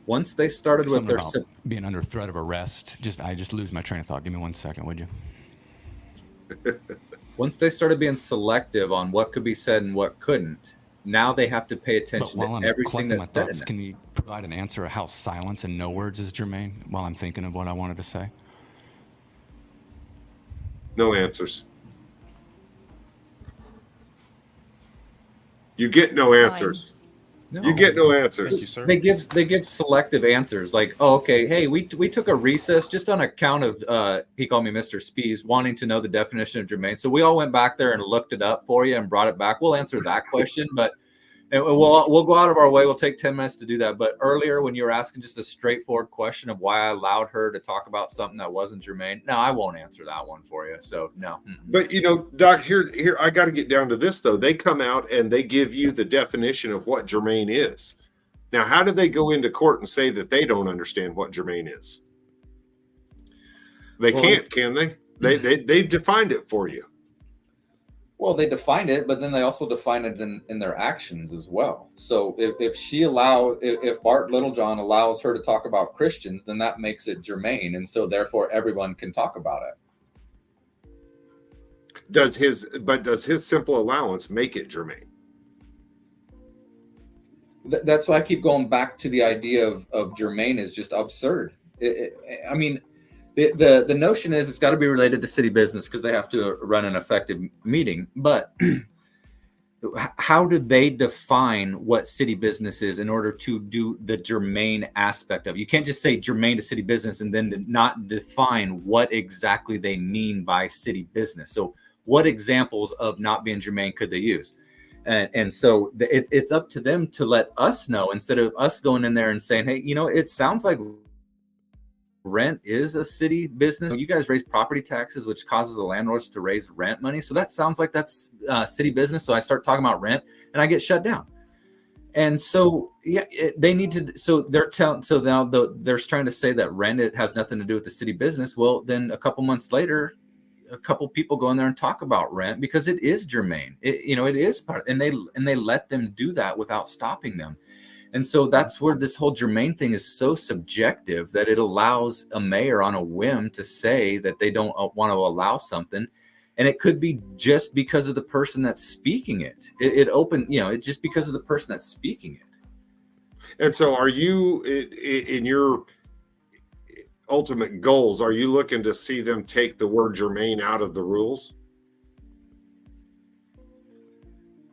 Once they started with their... being under threat of arrest, I just lose my train of thought. Give me 1 second, would you? Once they started being selective on what could be said and what couldn't, now they have to pay attention to everything that's said in it. Can you provide an answer of how silence and no words is germane while I'm thinking of what I wanted to say? No answers. You get no answers. No. You get no answers. Thank you, sir. They give selective answers like, oh, okay, hey, we took a recess just on account of he called me Mr. Spees wanting to know the definition of germane. So we all went back there and looked it up for you and brought it back. We'll answer that question, but we'll go out of our way. We'll take 10 minutes to do that. But earlier when you were asking just a straightforward question of why I allowed her to talk about something that wasn't germane, no, I won't answer that one for you. So no. But Doc, here I got to get down to this though. They come out and they give you the definition of what germane is. Now, how do they go into court and say that they don't understand what germane is? They can't, can they? They've defined it for you. Well, they defined it, but then they also define it in their actions as well. So if Bart Littlejohn allows her to talk about Christians, then that makes it germane, and so therefore everyone can talk about it. Does his simple allowance make it germane? That's why I keep going back to the idea of germane is just absurd. I mean, the notion is it's got to be related to city business because they have to run an effective meeting. But how do they define what city business is in order to do the germane aspect of it? You can't just say germane to city business and then not define what exactly they mean by city business. So what examples of not being germane could they use? And so it's up to them to let us know instead of us going in there and saying, hey, it sounds like rent is a city business. You guys raise property taxes, which causes the landlords to raise rent money. So that sounds like that's city business. So I start talking about rent and I get shut down. And so, they need to, so they're trying to say that rent, it has nothing to do with the city business. Well, then a couple months later, a couple people go in there and talk about rent because it is germane. It is part, and they let them do that without stopping them. And so that's where this whole germane thing is so subjective that it allows a mayor on a whim to say that they don't want to allow something. And it could be just because of the person that's speaking it. It opened, it just because of the person that's speaking it. And so are you, in your ultimate goals, are you looking to see them take the word germane out of the rules?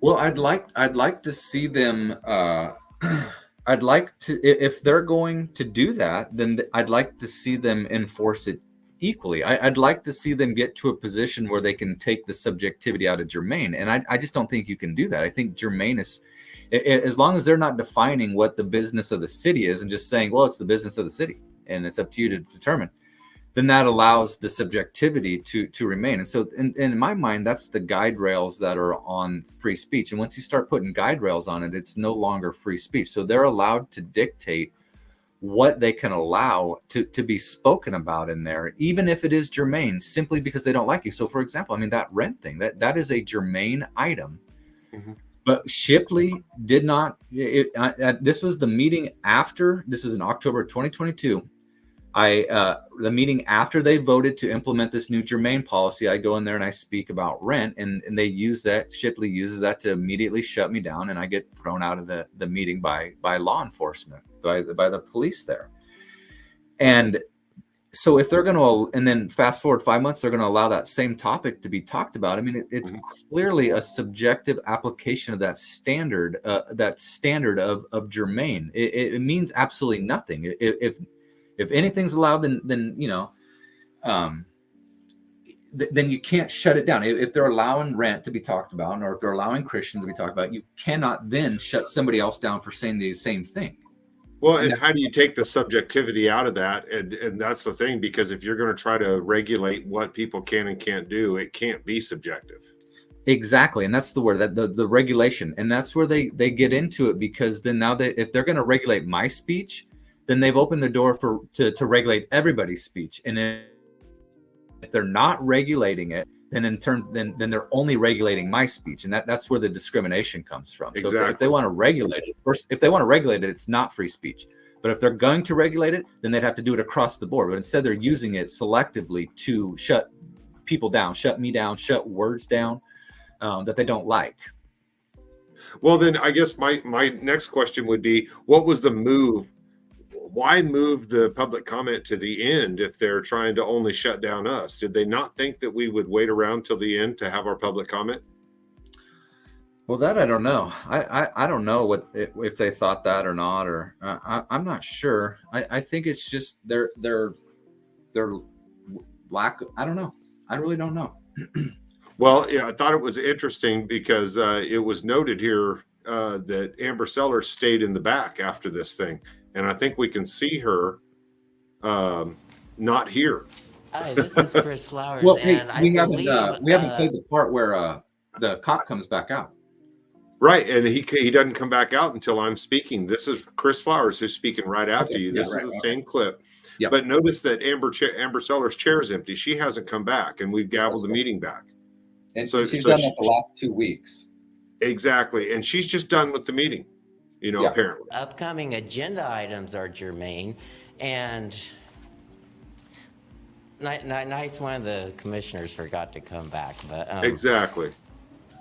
Well, I'd like to see them, I'd like to, if they're going to do that, then I'd like to see them enforce it equally. I'd like to see them get to a position where they can take the subjectivity out of germane. And I just don't think you can do that. I think germane is, as long as they're not defining what the business of the city is and just saying, well, it's the business of the city and it's up to you to determine, then that allows the subjectivity to remain. And so in my mind, that's the guide rails that are on free speech. And once you start putting guide rails on it, it's no longer free speech. So they're allowed to dictate what they can allow to be spoken about in there, even if it is germane, simply because they don't like you. So for example, I mean, that rent thing, that is a germane item. Mm-hmm. But Shipley did not, this was the meeting after, this was in October 2022. The meeting after they voted to implement this new germane policy, I go in there and I speak about rent, and they use that, Shipley uses that to immediately shut me down, and I get thrown out of the meeting by law enforcement, by the police there. And so if they're going to, and then fast forward 5 months, they're going to allow that same topic to be talked about. I mean, it's clearly a subjective application of that standard of germane. It means absolutely nothing. If anything's allowed, then then you can't shut it down. If they're allowing rent to be talked about, or if they're allowing Christians to be talked about, you cannot then shut somebody else down for saying the same thing. Well, and how do you take the subjectivity out of that? And that's the thing, because if you're going to try to regulate what people can and can't do, it can't be subjective. Exactly. And that's the word, that the regulation. And that's where they get into it, because then now if they're going to regulate my speech, then they've opened the door to regulate everybody's speech. And if they're not regulating it, then in turn, then they're only regulating my speech. And that's where the discrimination comes from. Exactly. So if they want to regulate it, first, if they want to regulate it, it's not free speech. But if they're going to regulate it, then they'd have to do it across the board. But instead, they're using it selectively to shut people down, shut me down, shut words down that they don't like. Well, then I guess my next question would be, what was the move? Why move the public comment to the end if they're trying to only shut down us? Did they not think that we would wait around till the end to have our public comment? Well, that I don't know. I don't know if they thought that or not, or I'm not sure. I think it's just their lack. I don't know. I really don't know. Well, yeah, I thought it was interesting because it was noted here that Amber Sellers stayed in the back after this thing. And I think we can see her not here. Hi, this is Chris Flowers. Well, and we haven't played the part where the cop comes back out. Right, and he doesn't come back out until I'm speaking. This is Chris Flowers who's speaking right after you. This is the same clip. Yep. But notice that Amber Sellers' chair is empty. She hasn't come back, and we've gavelled the meeting back. And so she's done that the last 2 weeks. Exactly, and she's just done with the meeting. Apparently. Upcoming agenda items are germane, and nice one of the commissioners forgot to come back, but exactly.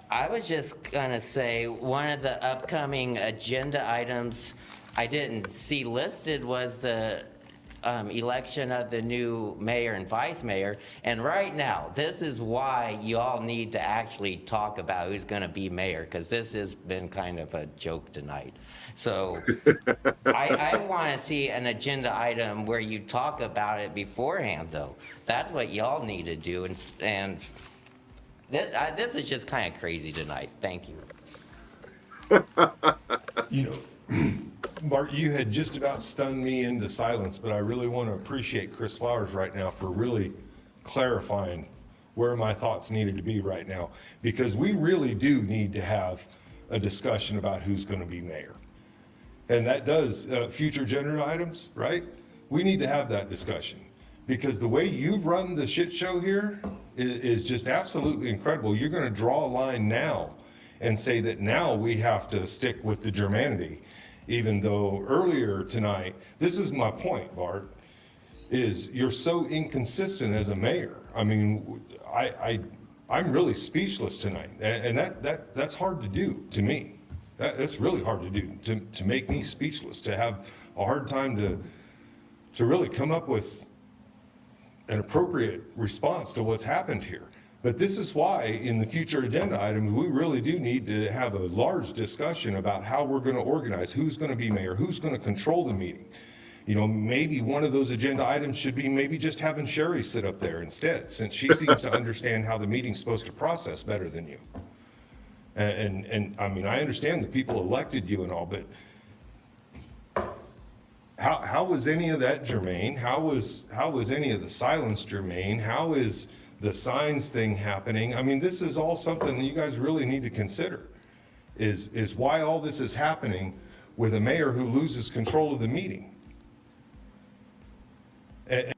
I was just gonna say one of the upcoming agenda items I didn't see listed was the election of the new mayor and vice mayor. And right now, this is why you all need to actually talk about who's going to be mayor, because this has been kind of a joke tonight. So I want to see an agenda item where you talk about it beforehand, though. That's what y'all need to do. And this is just kind of crazy tonight. Thank you. Bart, you had just about stunned me into silence, but I really want to appreciate Chris Flowers right now for really clarifying where my thoughts needed to be right now, because we really do need to have a discussion about who's going to be mayor. And that does future agenda items, right? We need to have that discussion, because the way you've run the shit show here is just absolutely incredible. You're going to draw a line now and say that now we have to stick with the germanity. Even though earlier tonight, this is my point, Bart, is you're so inconsistent as a mayor. I mean, I I'm really speechless tonight, and that's hard to do to me. That's really hard to do, to make me speechless, to have a hard time to really come up with an appropriate response to what's happened here. But this is why in the future agenda items, we really do need to have a large discussion about how we're going to organize, who's going to be mayor, who's going to control the meeting. You know, maybe one of those agenda items should be maybe just having Sherry sit up there instead, since she seems to understand how the meeting's supposed to process better than you. And I mean, I understand the people elected you and all, but how was any of that germane? How was any of the silence germane? How is the signs thing happening? I mean, this is all something that you guys really need to consider, is why all this is happening with a mayor who loses control of the meeting. And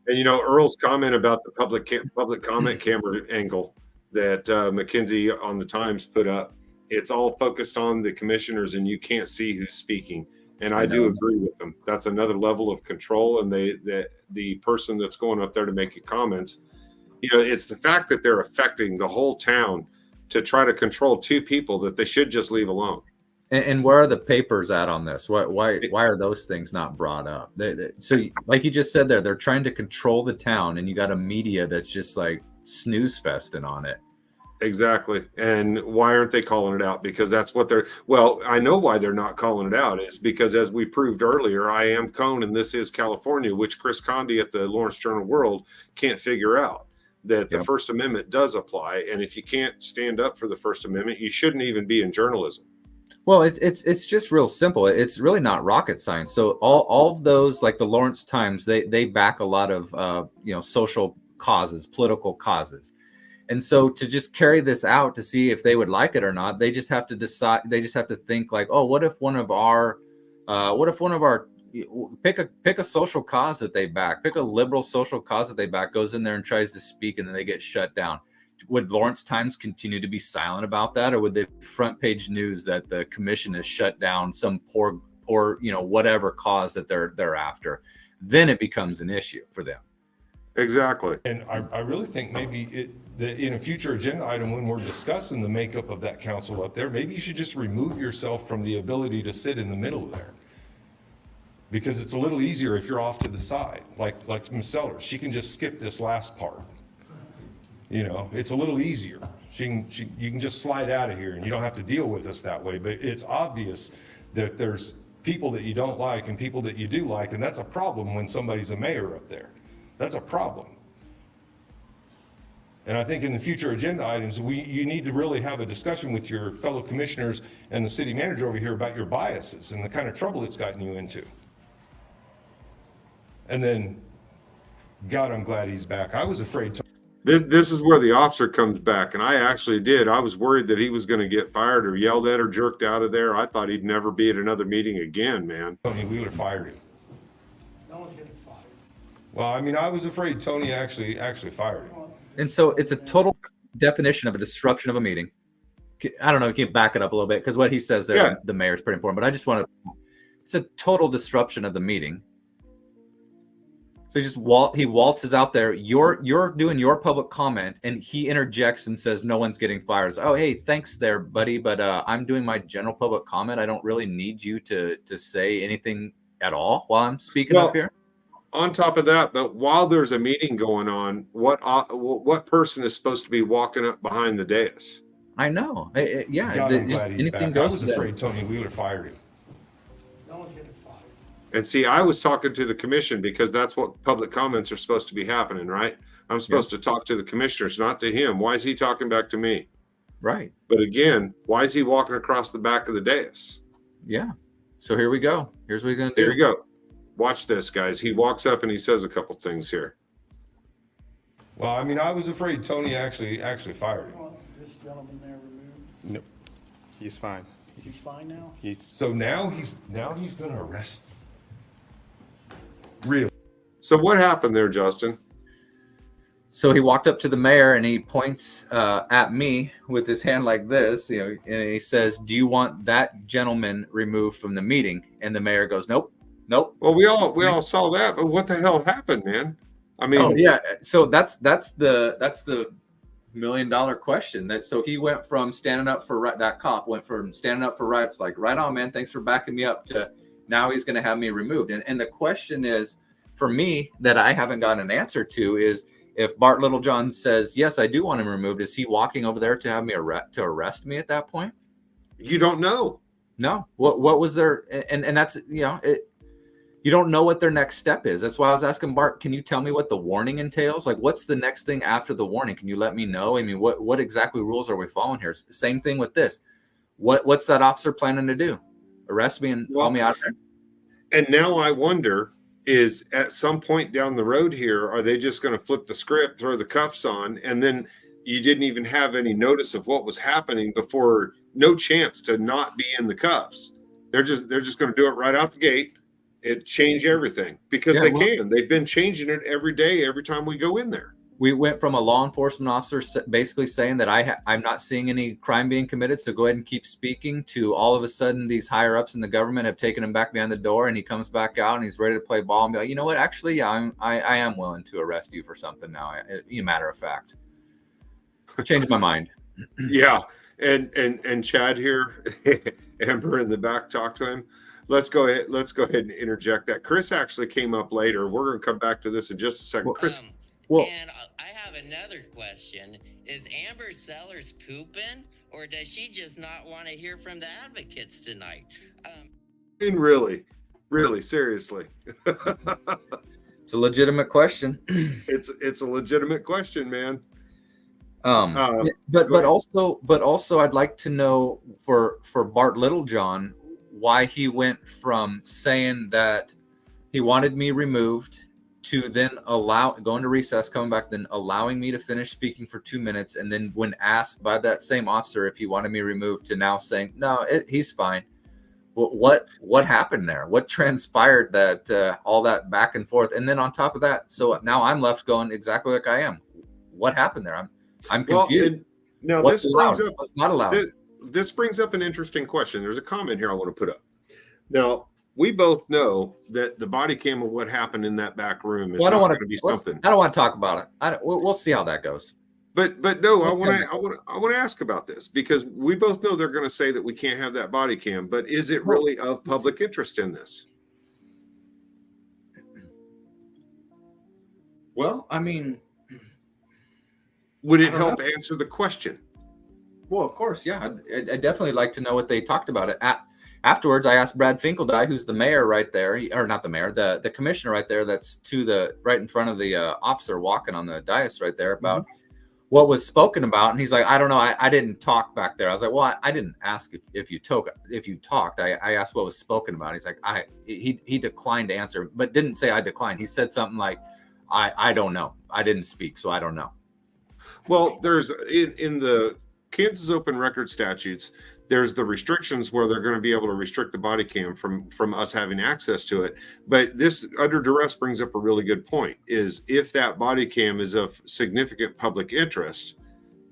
you know, Earl's comment about the public comment camera angle that McKenzie on the Times put up, it's all focused on the commissioners and you can't see who's speaking. And I do agree with them. That's another level of control. And the person that's going up there to make comments, you know, it's the fact that they're affecting the whole town to try to control two people that they should just leave alone. And where are the papers at on this? Why are those things not brought up? So like you just said there, they're trying to control the town, and you got a media that's just like snooze festing on it. Exactly. And why aren't they calling it out? Because that's what well, I know why they're not calling it out. It's because, as we proved earlier, I am Cone and this is California, which Chris Condi at the Lawrence Journal World can't figure out, that the First Amendment does apply. And if you can't stand up for the First Amendment, you shouldn't even be in journalism. Well, it's just real simple. It's really not rocket science. So all of those, like the Lawrence Times, they back a lot of social causes, political causes. And so to just carry this out to see if they would like it or not, they just have to decide. They just have to think like, oh, what if one of our pick a social cause that they back, pick a liberal social cause that they back, goes in there and tries to speak, and then they get shut down. Would Lawrence Times continue to be silent about that, or would they front page news that the commission has shut down some poor whatever cause that they're after? Then it becomes an issue for them. Exactly. And I really think maybe in a future agenda item, when we're discussing the makeup of that council up there, maybe you should just remove yourself from the ability to sit in the middle there. Because it's a little easier if you're off to the side, like Ms. Sellers. She can just skip this last part. You know, it's a little easier. You can just slide out of here and you don't have to deal with us that way. But it's obvious that there's people that you don't like and people that you do like, and that's a problem when somebody's a mayor up there. That's a problem. And I think in the future agenda items, you need to really have a discussion with your fellow commissioners and the city manager over here about your biases and the kind of trouble it's gotten you into. And then, God, I'm glad he's back. I was afraid to. This is where the officer comes back, and I actually did. I was worried that he was going to get fired or yelled at or jerked out of there. I thought he'd never be at another meeting again, man. Tony Wheeler fired him. No one's getting fired. Well, I mean, I was afraid Tony actually fired him. And so it's a total definition of a disruption of a meeting. I don't know, you can back it up a little bit, because what he says there, the mayor, is pretty important, but I just want to, it's a total disruption of the meeting. So he waltzes out there. You're doing your public comment, and he interjects and says, "No one's getting fired." Oh, hey, thanks there, buddy, but I'm doing my general public comment. I don't really need you to say anything at all while I'm speaking up here. On top of that, but while there's a meeting going on, what person is supposed to be walking up behind the dais? I know. Yeah, God, I'm glad he's anything back. goes. I was afraid Tony Wheeler fired him. No one's getting fired. And see, I was talking to the commission because that's what public comments are supposed to be happening, right? I'm supposed to talk to the commissioners, not to him. Why is he talking back to me? Right. But again, why is he walking across the back of the dais? Yeah. So here we go. Here's what he's going to do. Here we go. Watch this, guys. He walks up and he says a couple things here. Well, I mean, I was afraid Tony actually fired him. This gentleman there removed. Nope. He's fine. He's fine now? So now he's going to arrest. Really? So what happened there, Justin? So he walked up to the mayor and he points at me with his hand like this, and he says, "Do you want that gentleman removed from the meeting?" And the mayor goes, "Nope, nope." Well, we all saw that, but what the hell happened, man? I mean, oh yeah. So that's the million question. That so he went from standing up for that cop went from standing up for rights, like, right on, man, thanks for backing me up, to now he's going to have me removed. And the question is, for me, that I haven't gotten an answer to is, if Bart Littlejohn says, yes, I do want him removed, is he walking over there to have me arrest me at that point? You don't know. No. What was there? And that's, you don't know what their next step is. That's why I was asking Bart, can you tell me what the warning entails? Like, what's the next thing after the warning? Can you let me know? I mean, what exactly rules are we following here? Same thing with this. What's that officer planning to do? Arrest me and haul me out of there? And now I wonder, is at some point down the road here, are they just going to flip the script, throw the cuffs on, and then you didn't even have any notice of what was happening before, no chance to not be in the cuffs. They're just going to do it right out the gate. It change everything because can. They've been changing it every day, every time we go in there. We went from a law enforcement officer basically saying that I'm not seeing any crime being committed, so go ahead and keep speaking, to all of a sudden these higher ups in the government have taken him back behind the door, and he comes back out and he's ready to play ball and be like, you know what, actually, yeah, I am willing to arrest you for something now. Matter of fact, changed my mind. Yeah, and Chad here, Amber in the back, talk to him. Let's go ahead and interject that. Chris actually came up later. We're going to come back to this in just a second. Chris. And I have another question. Is Amber Sellers pooping, or does she just not want to hear from the advocates tonight? And really, seriously. It's a legitimate question. It's a legitimate question, man. But also I'd like to know for Bart Littlejohn, why he went from saying that he wanted me removed to then going to recess, coming back, then allowing me to finish speaking for 2 minutes, and then when asked by that same officer if he wanted me removed, to now saying no, he's fine. What happened there? What transpired that all that back and forth? And then on top of that, so now I'm left going exactly like I am. What happened there? I'm confused. Now what's this allowed? brings up What's not allowed? This brings up an interesting question. There's a comment here I want to put up. Now, we both know that the body cam of what happened in that back room is not going to be something. I don't want to talk about it. We'll see how that goes. But no, I want to ask about this, because we both know they're going to say that we can't have that body cam. But is it really of public interest in this? Well, I mean, would it help answer the question? Well, of course, yeah. I'd definitely like to know what they talked about it. Afterwards, I asked Brad Finkeldye, who's the mayor right there, or not the mayor, the commissioner right there, that's right in front of the officer walking on the dais right there, about what was spoken about. And he's like, I don't know, I didn't talk back there. I was like, well, I didn't ask if you talked. I asked what was spoken about. He's like, he declined to answer, but didn't say I declined. He said something like, I don't know. I didn't speak, so I don't know. Well, there's in the Kansas open record statutes, there's the restrictions where they're going to be able to restrict the body cam from us having access to it. But this under duress brings up a really good point, is if that body cam is of significant public interest,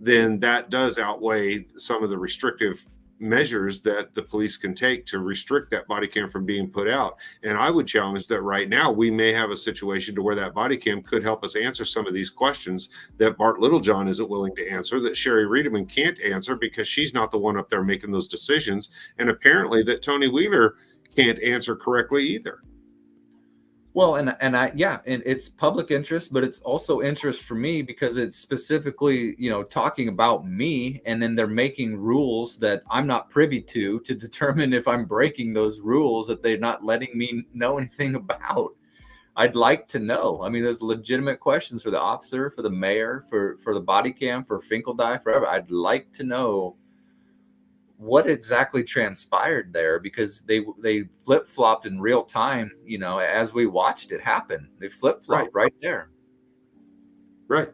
then that does outweigh some of the restrictive measures that the police can take to restrict that body cam from being put out. And I would challenge that right now we may have a situation to where that body cam could help us answer some of these questions that Bart Littlejohn isn't willing to answer, that Sherry Reederman can't answer because she's not the one up there making those decisions, and apparently that Tony Wheeler can't answer correctly either. Well, and it's public interest, but it's also interest for me because it's specifically, talking about me, and then they're making rules that I'm not privy to determine if I'm breaking those rules that they're not letting me know anything about. I'd like to know. I mean, there's legitimate questions for the officer, for the mayor, for the body cam, for Finkeldye, forever. I'd like to know what exactly transpired there, because they flip-flopped in real time, as we watched it happen. They flip-flopped right there. Right.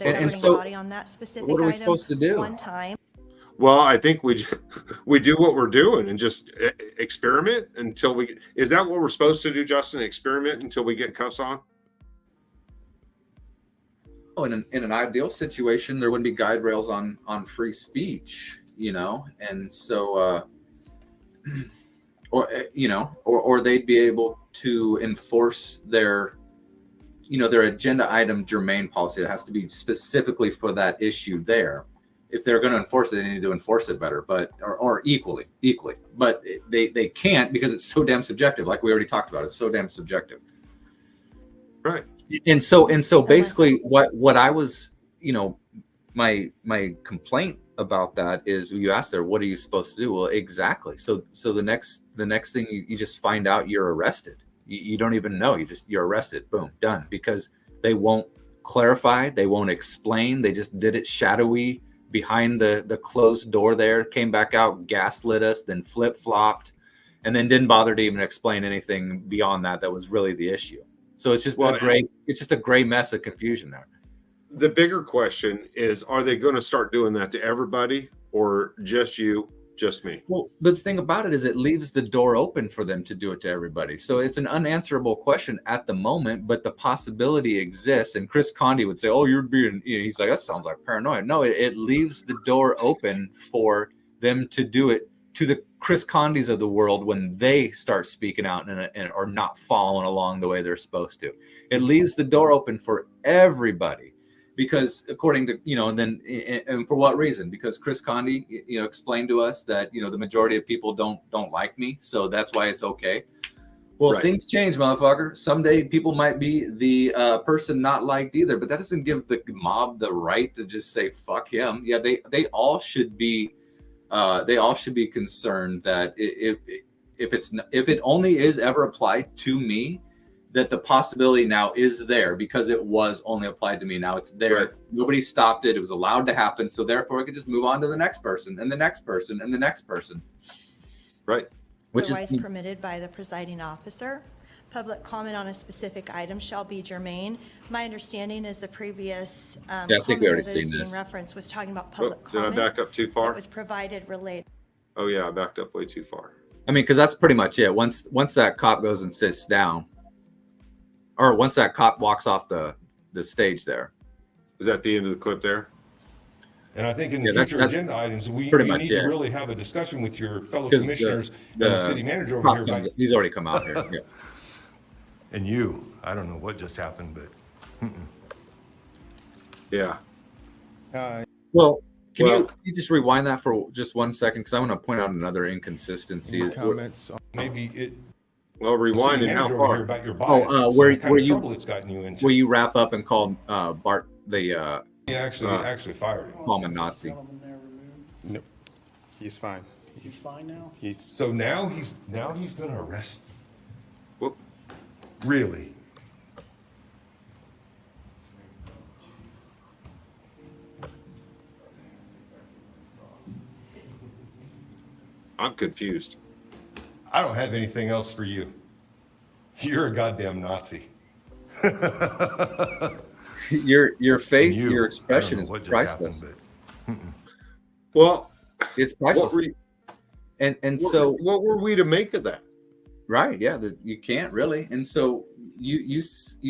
And so on that specific what are we supposed to do? One time. Well, I think we do what we're doing and just experiment until is that what we're supposed to do, Justin? Experiment until we get cuffs on? In an ideal situation, there wouldn't be guide rails on free speech, and so, or they'd be able to enforce their their agenda item germane policy. It has to be specifically for that issue there. If they're going to enforce it, they need to enforce it better, but or equally. But they can't because it's so damn subjective. Like we already talked about, it's so damn subjective. Right. And so basically, what I was, my complaint about that is you asked there, what are you supposed to do? Well, exactly. So the next thing you just find out you're arrested. You don't even know. You're arrested. Boom, done. Because they won't clarify. They won't explain. They just did it shadowy behind the closed door there, came back out, gaslit us, then flip-flopped, and then didn't bother to even explain anything beyond that was really the issue. So it's just a gray mess of confusion there. The bigger question is, are they going to start doing that to everybody or just you, just me? Well, the thing about it is it leaves the door open for them to do it to everybody. So it's an unanswerable question at the moment, but the possibility exists. And Chris Condi would say, oh, you're being, he's like, that sounds like paranoia. No, it leaves the door open for them to do it to the Chris Condis of the world when they start speaking out and are not following along the way they're supposed to. It leaves the door open for everybody. Because according to, and for what reason? Because Chris Condi, explained to us that, the majority of people don't like me. So that's why it's okay. Well, right. Things change, motherfucker. Someday people might be the person not liked either, but that doesn't give the mob the right to just say, fuck him. Yeah, they all should be concerned that if it only is ever applied to me, that the possibility now is there because it was only applied to me. Now it's there. Right. Nobody stopped it. It was allowed to happen. So therefore, I could just move on to the next person and the next person and the next person. Right. Which is permitted by the presiding officer. Public comment on a specific item shall be germane. My understanding is the previous I think we already seen this. Reference was talking about public comment. Did I back up too far? It was provided related. Oh yeah, I backed up way too far. I mean, because that's pretty much it. Once that cop goes and sits down, or once that cop walks off the stage there. Is that the end of the clip there? And I think in the future agenda items, we need to really have a discussion with your fellow commissioners and the city manager over here. He's already come out here. Yeah. And you, I don't know what just happened, but yeah. Well, can you just rewind that for just 1 second? Because I want to point out another inconsistency. Comments? Maybe it. Well, rewind and how far? About your bias, where you trouble it's gotten you into. Will you wrap up and call Bart the? He actually fired him. Call him a Nazi. No, he's fine. He's fine now. So now he's going to arrest. Whoop. Really? I'm confused. I don't have anything else for you. You're a goddamn Nazi. Your face, your expression is priceless. Well, it's priceless. So what were we to make of that? Right. Yeah. You can't really. And so you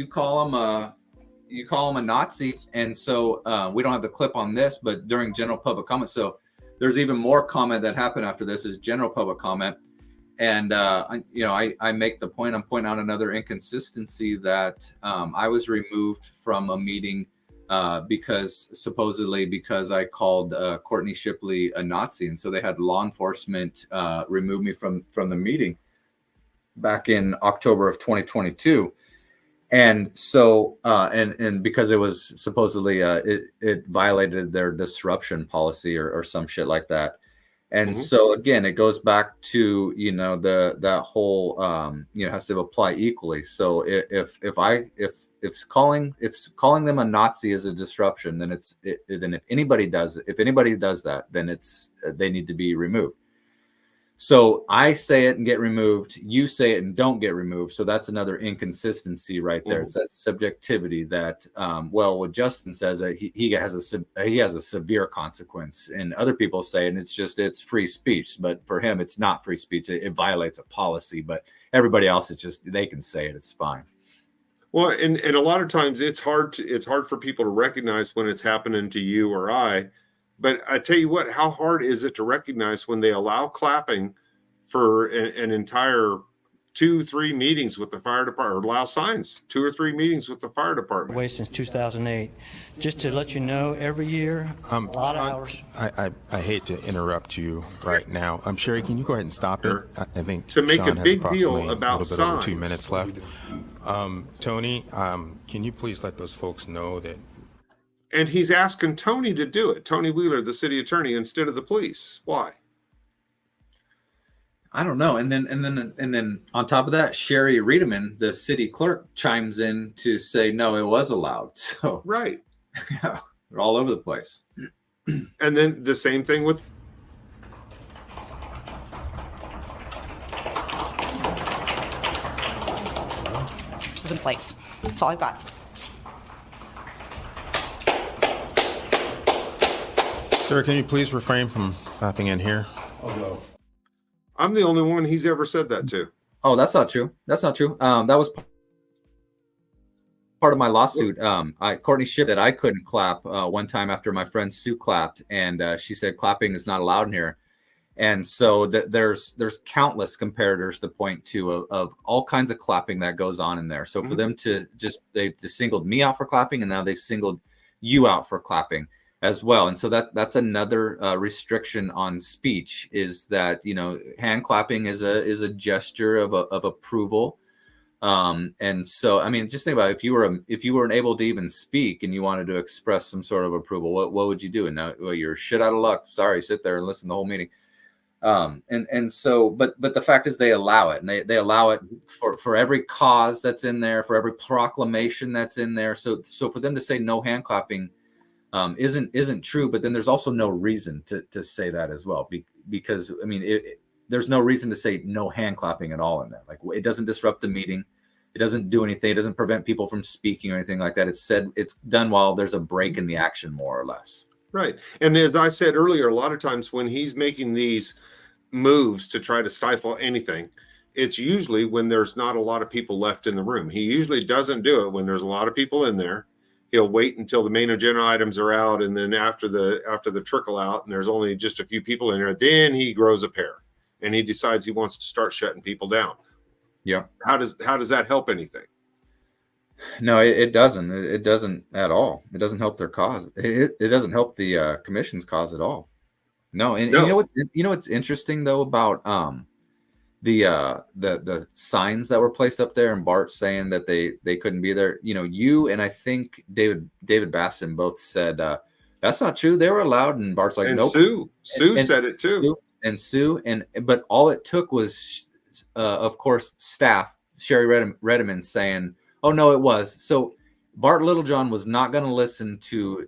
call him a Nazi. And so we don't have the clip on this, but during general public comment. So there's even more comment that happened after this is general public comment. And, I make the point, I'm pointing out another inconsistency that I was removed from a meeting supposedly because I called Courtney Shipley a Nazi. And so they had law enforcement remove me from the meeting back in October of 2022. And so, and because it was supposedly, it violated their disruption policy or some shit like that. And so again, it goes back to, that whole, has to apply equally. So if calling them a Nazi is a disruption, then if anybody does that, then they need to be removed. So I say it and get removed. You say it and don't get removed. So that's another inconsistency right there. It's that subjectivity that, what Justin says that he has a severe consequence, and other people say, and it's free speech. But for him, it's not free speech. It violates a policy. But everybody else, it's just they can say it. It's fine. Well, and a lot of times it's hard for people to recognize when it's happening to you or I. But I tell you what, how hard is it to recognize when they allow clapping for an entire 2-3 meetings with the fire department, or allow signs, 2 or 3 meetings with the fire department. Way since 2008. Just to let you know, every year, a lot of hours. I hate to interrupt you right now. Sherry, can you go ahead and stop it? I think To make Sean a has big approximately deal about a little bit over 2 signs. minutes left. Tony, can you please let those folks know that? And he's asking Tony to do it. Tony Wheeler, the city attorney, instead of the police. Why? I don't know. And then on top of that, Sherry Riedemann, the city clerk, chimes in to say no, it was allowed. So right, yeah, they're all over the place. And then the same thing with This is in place. That's all I've got. Sir, can you please refrain from clapping in here? I'll go. I'm the only one he's ever said that to. Oh, that's not true. That's not true. That was part of my lawsuit. Courtney shipped that I couldn't clap one time after my friend Sue clapped, and she said clapping is not allowed in here. And so there's countless comparators to point to of all kinds of clapping that goes on in there. So for them to they singled me out for clapping, and now they've singled you out for clapping as well. And so that's another restriction on speech, is that, you know, hand clapping is a gesture of approval. And so, I mean, just think about it. If you weren't able to even speak and you wanted to express some sort of approval, what would you do? And now, well, you're shit out of luck. Sorry, sit there and listen to the whole meeting. And so, but the fact is they allow it, and they allow it for every cause that's in there, for every proclamation that's in there. So for them to say no hand clapping isn't true, but then there's also no reason to say that as well, because I mean, there's no reason to say no hand clapping at all in there. Like, it doesn't disrupt the meeting, it doesn't do anything, it doesn't prevent people from speaking or anything like that. It's done while there's a break in the action, more or less. Right. And as I said earlier, a lot of times when he's making these moves to try to stifle anything, it's usually when there's not a lot of people left in the room. He usually doesn't do it when there's a lot of people in there. He'll wait until the main agenda items are out, and then after the trickle out and there's only just a few people in there, then he grows a pair and he decides he wants to start shutting people down. Yeah. How does that help anything? No, it doesn't. It doesn't at all. It doesn't help their cause. It doesn't help the commission's cause at all. No. And you know what's interesting though about the signs that were placed up there, and Bart saying that they couldn't be there. You know, you and I think David Basson both said that's not true. They were allowed, and Bart's like, and nope. Sue said it too. But all it took was of course staff, Sherry Rediman saying, oh no, it was. So Bart Littlejohn was not going to listen to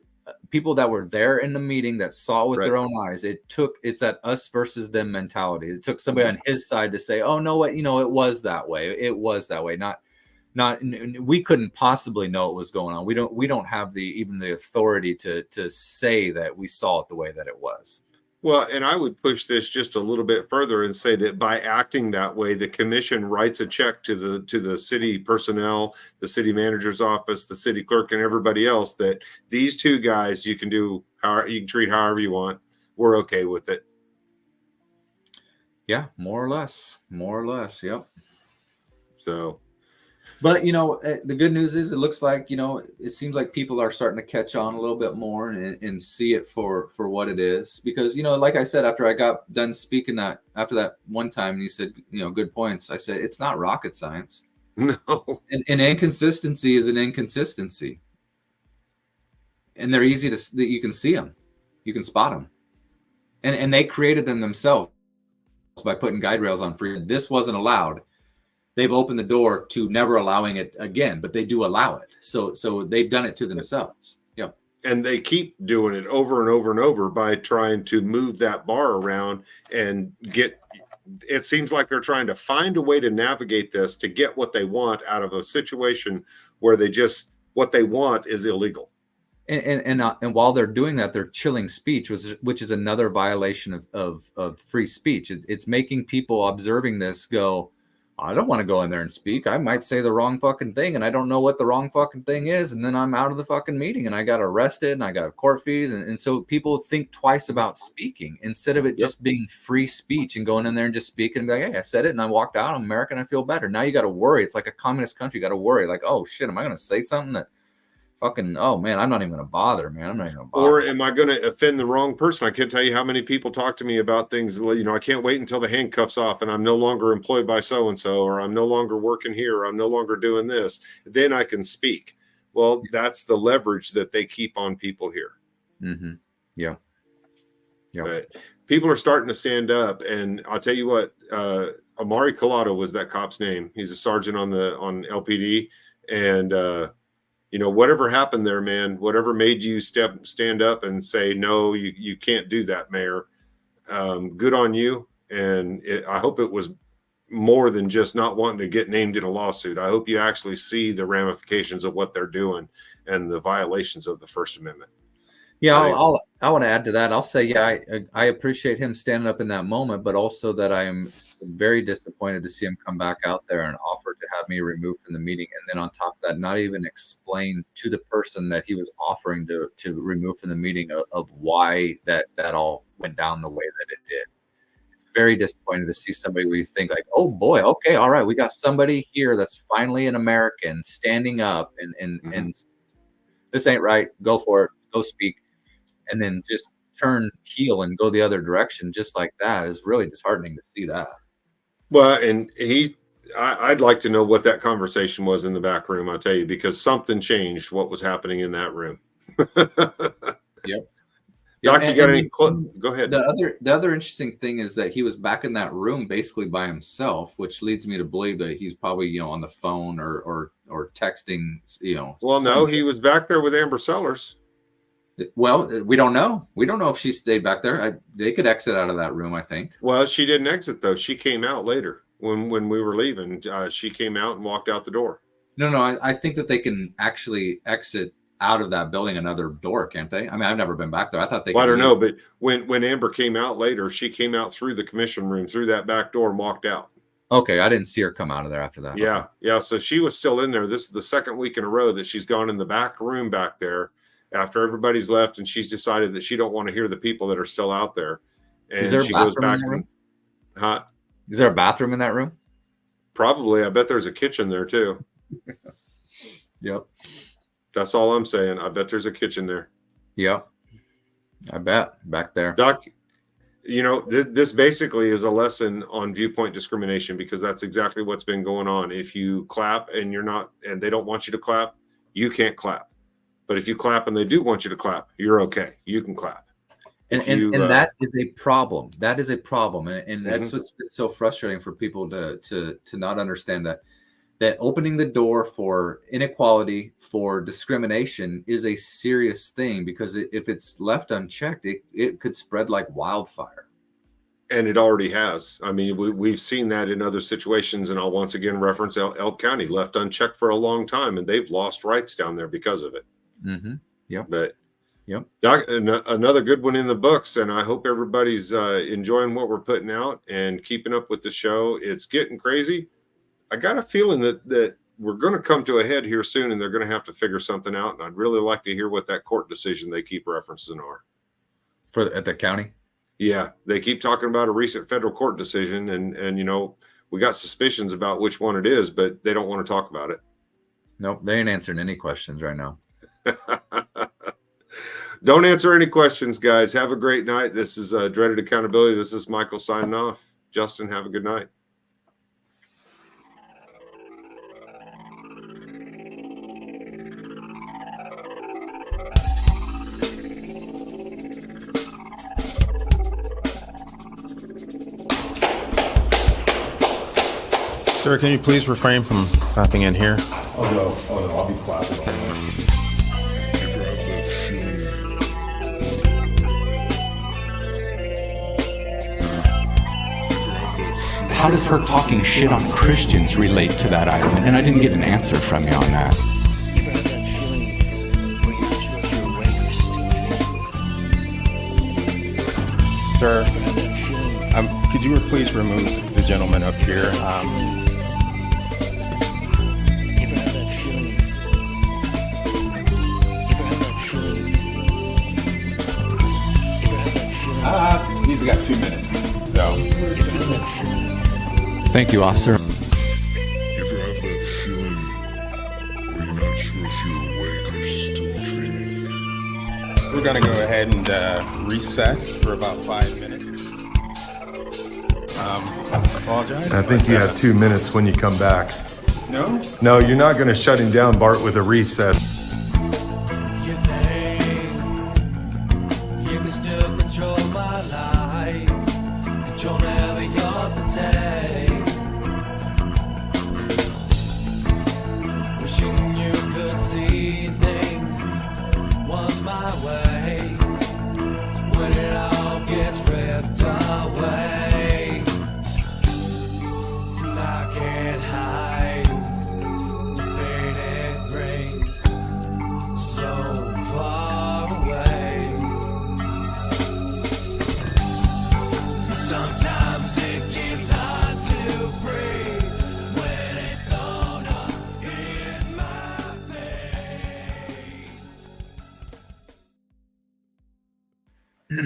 people that were there in the meeting that saw with their own eyes. It's that us versus them mentality. It took somebody on his side to say, oh no, what, you know, it was that way. It was that way. Not we couldn't possibly know what was going on. We don't have even the authority to say that we saw it the way that it was. Well, and I would push this just a little bit further and say that by acting that way, the commission writes a check to the city personnel, the city manager's office, the city clerk, and everybody else that these two guys, you can treat however you want. We're okay with it. Yeah, more or less. Yep. So, but you know, the good news is it looks like, you know, it seems like people are starting to catch on a little bit more and see it for what it is. Because, you know, like I said, after I got done speaking after that one time, and you said, you know, good points, I said, it's not rocket science. No. An inconsistency is an inconsistency. And they're easy you can see them. You can spot them. And they created them themselves by putting guide rails on free. This wasn't allowed. They've opened the door to never allowing it again, but they do allow it. So they've done it to themselves. Yeah. And they keep doing it over and over and over by trying to move that bar around and it seems like they're trying to find a way to navigate this to get what they want out of a situation where what they want is illegal. And while they're doing that, they're chilling speech, which is another violation of free speech. It's making people observing this go, I don't want to go in there and speak. I might say the wrong fucking thing and I don't know what the wrong fucking thing is. And then I'm out of the fucking meeting and I got arrested and I got court fees. And so people think twice about speaking instead of it just being free speech and going in there and just speaking and be like, hey, I said it and I walked out. I'm American. I feel better. Now you got to worry. It's like a communist country. You got to worry like, oh shit, am I going to say something that fucking, oh man, I'm not even going to bother, man. I'm not even going to bother. Or am I going to offend the wrong person? I can't tell you how many people talk to me about things, I can't wait until the handcuffs off and I'm no longer employed by so-and-so, or I'm no longer working here, or I'm no longer doing this. Then I can speak. Well, that's the leverage that they keep on people here. Mm-hmm. Yeah. Yeah. Right. People are starting to stand up, and I'll tell you what, Amari Collado was that cop's name. He's a sergeant on LPD, and, whatever happened there, man, whatever made you stand up and say, no, you can't do that, Mayor. Good on you. And I hope it was more than just not wanting to get named in a lawsuit. I hope you actually see the ramifications of what they're doing and the violations of the First Amendment. Yeah, I want to add to that. I'll say, yeah, I appreciate him standing up in that moment, but also that I am very disappointed to see him come back out there and offer to have me removed from the meeting. And then on top of that, not even explain to the person that he was offering to remove from the meeting of why that all went down the way that it did. It's very disappointing to see somebody where you think like, oh boy, okay, all right, we got somebody here that's finally an American standing up and this ain't right. Go for it. Go speak. And then just turn heel and go the other direction just like that is really disheartening to see that. Well, and I'd like to know what that conversation was in the back room, I'll tell you, because something changed what was happening in that room. Yep. Doc, you got any? Go ahead. The other interesting thing is that he was back in that room basically by himself, which leads me to believe that he's probably on the phone or texting. Well, no, he was back there with Amber Sellers. Well, we don't know. We don't know if she stayed back there. They could exit out of that room, I think. Well, she didn't exit though. She came out later when we were leaving. She came out and walked out the door. No. I think that they can actually exit out of that building another door, can't they? I mean, I've never been back there. I thought they. Well, I don't know, but when Amber came out later, she came out through the commission room, through that back door, and walked out. Okay, I didn't see her come out of there after that. Yeah, okay. Yeah. So she was still in there. This is the second week in a row that she's gone in the back room back there after everybody's left, and she's decided that she don't want to hear the people that are still out there. And is there she a goes back. In that room? Huh? Is there a bathroom in that room? Probably. I bet there's a kitchen there too. Yep. That's all I'm saying. I bet there's a kitchen there. Yep. I bet back there. Doc, this basically is a lesson on viewpoint discrimination, because that's exactly what's been going on. If you clap and they don't want you to clap, you can't clap. But if you clap and they do want you to clap, you're okay. You can clap. And that is a problem. That is a problem. And that's what's been so frustrating for people to not understand that opening the door for inequality, for discrimination is a serious thing, because if it's left unchecked, it could spread like wildfire. And it already has. I mean, we've seen that in other situations, and I'll once again reference Elk County, left unchecked for a long time, and they've lost rights down there because of it. Mm-hmm. Yep. But yep. Doc, another good one in the books, and I hope everybody's enjoying what we're putting out and keeping up with the show. It's getting crazy. I got a feeling that we're going to come to a head here soon, and they're going to have to figure something out. And I'd really like to hear what that court decision they keep referencing are. At the county? Yeah, they keep talking about a recent federal court decision, and we got suspicions about which one it is, but they don't want to talk about it. Nope, they ain't answering any questions right now. Don't answer any questions, guys. Have a great night. This is Dreaded Accountability. This is Michael signing off. Justin, have a good night. Sir, can you please refrain from clapping in here? Oh no, I'll be clapping. How does her talking shit on Christians relate to that item? And I didn't get an answer from you on that. Sir, could you please remove the gentleman up here? We got 2 minutes, so. Thank you, officer. You ever have that feeling where you're not sure if you're awake or still dreaming? We're gonna go ahead and recess for about 5 minutes. I apologize. I think you have 2 minutes when you come back. No? No, you're not going to shut him down, Bart, with a recess.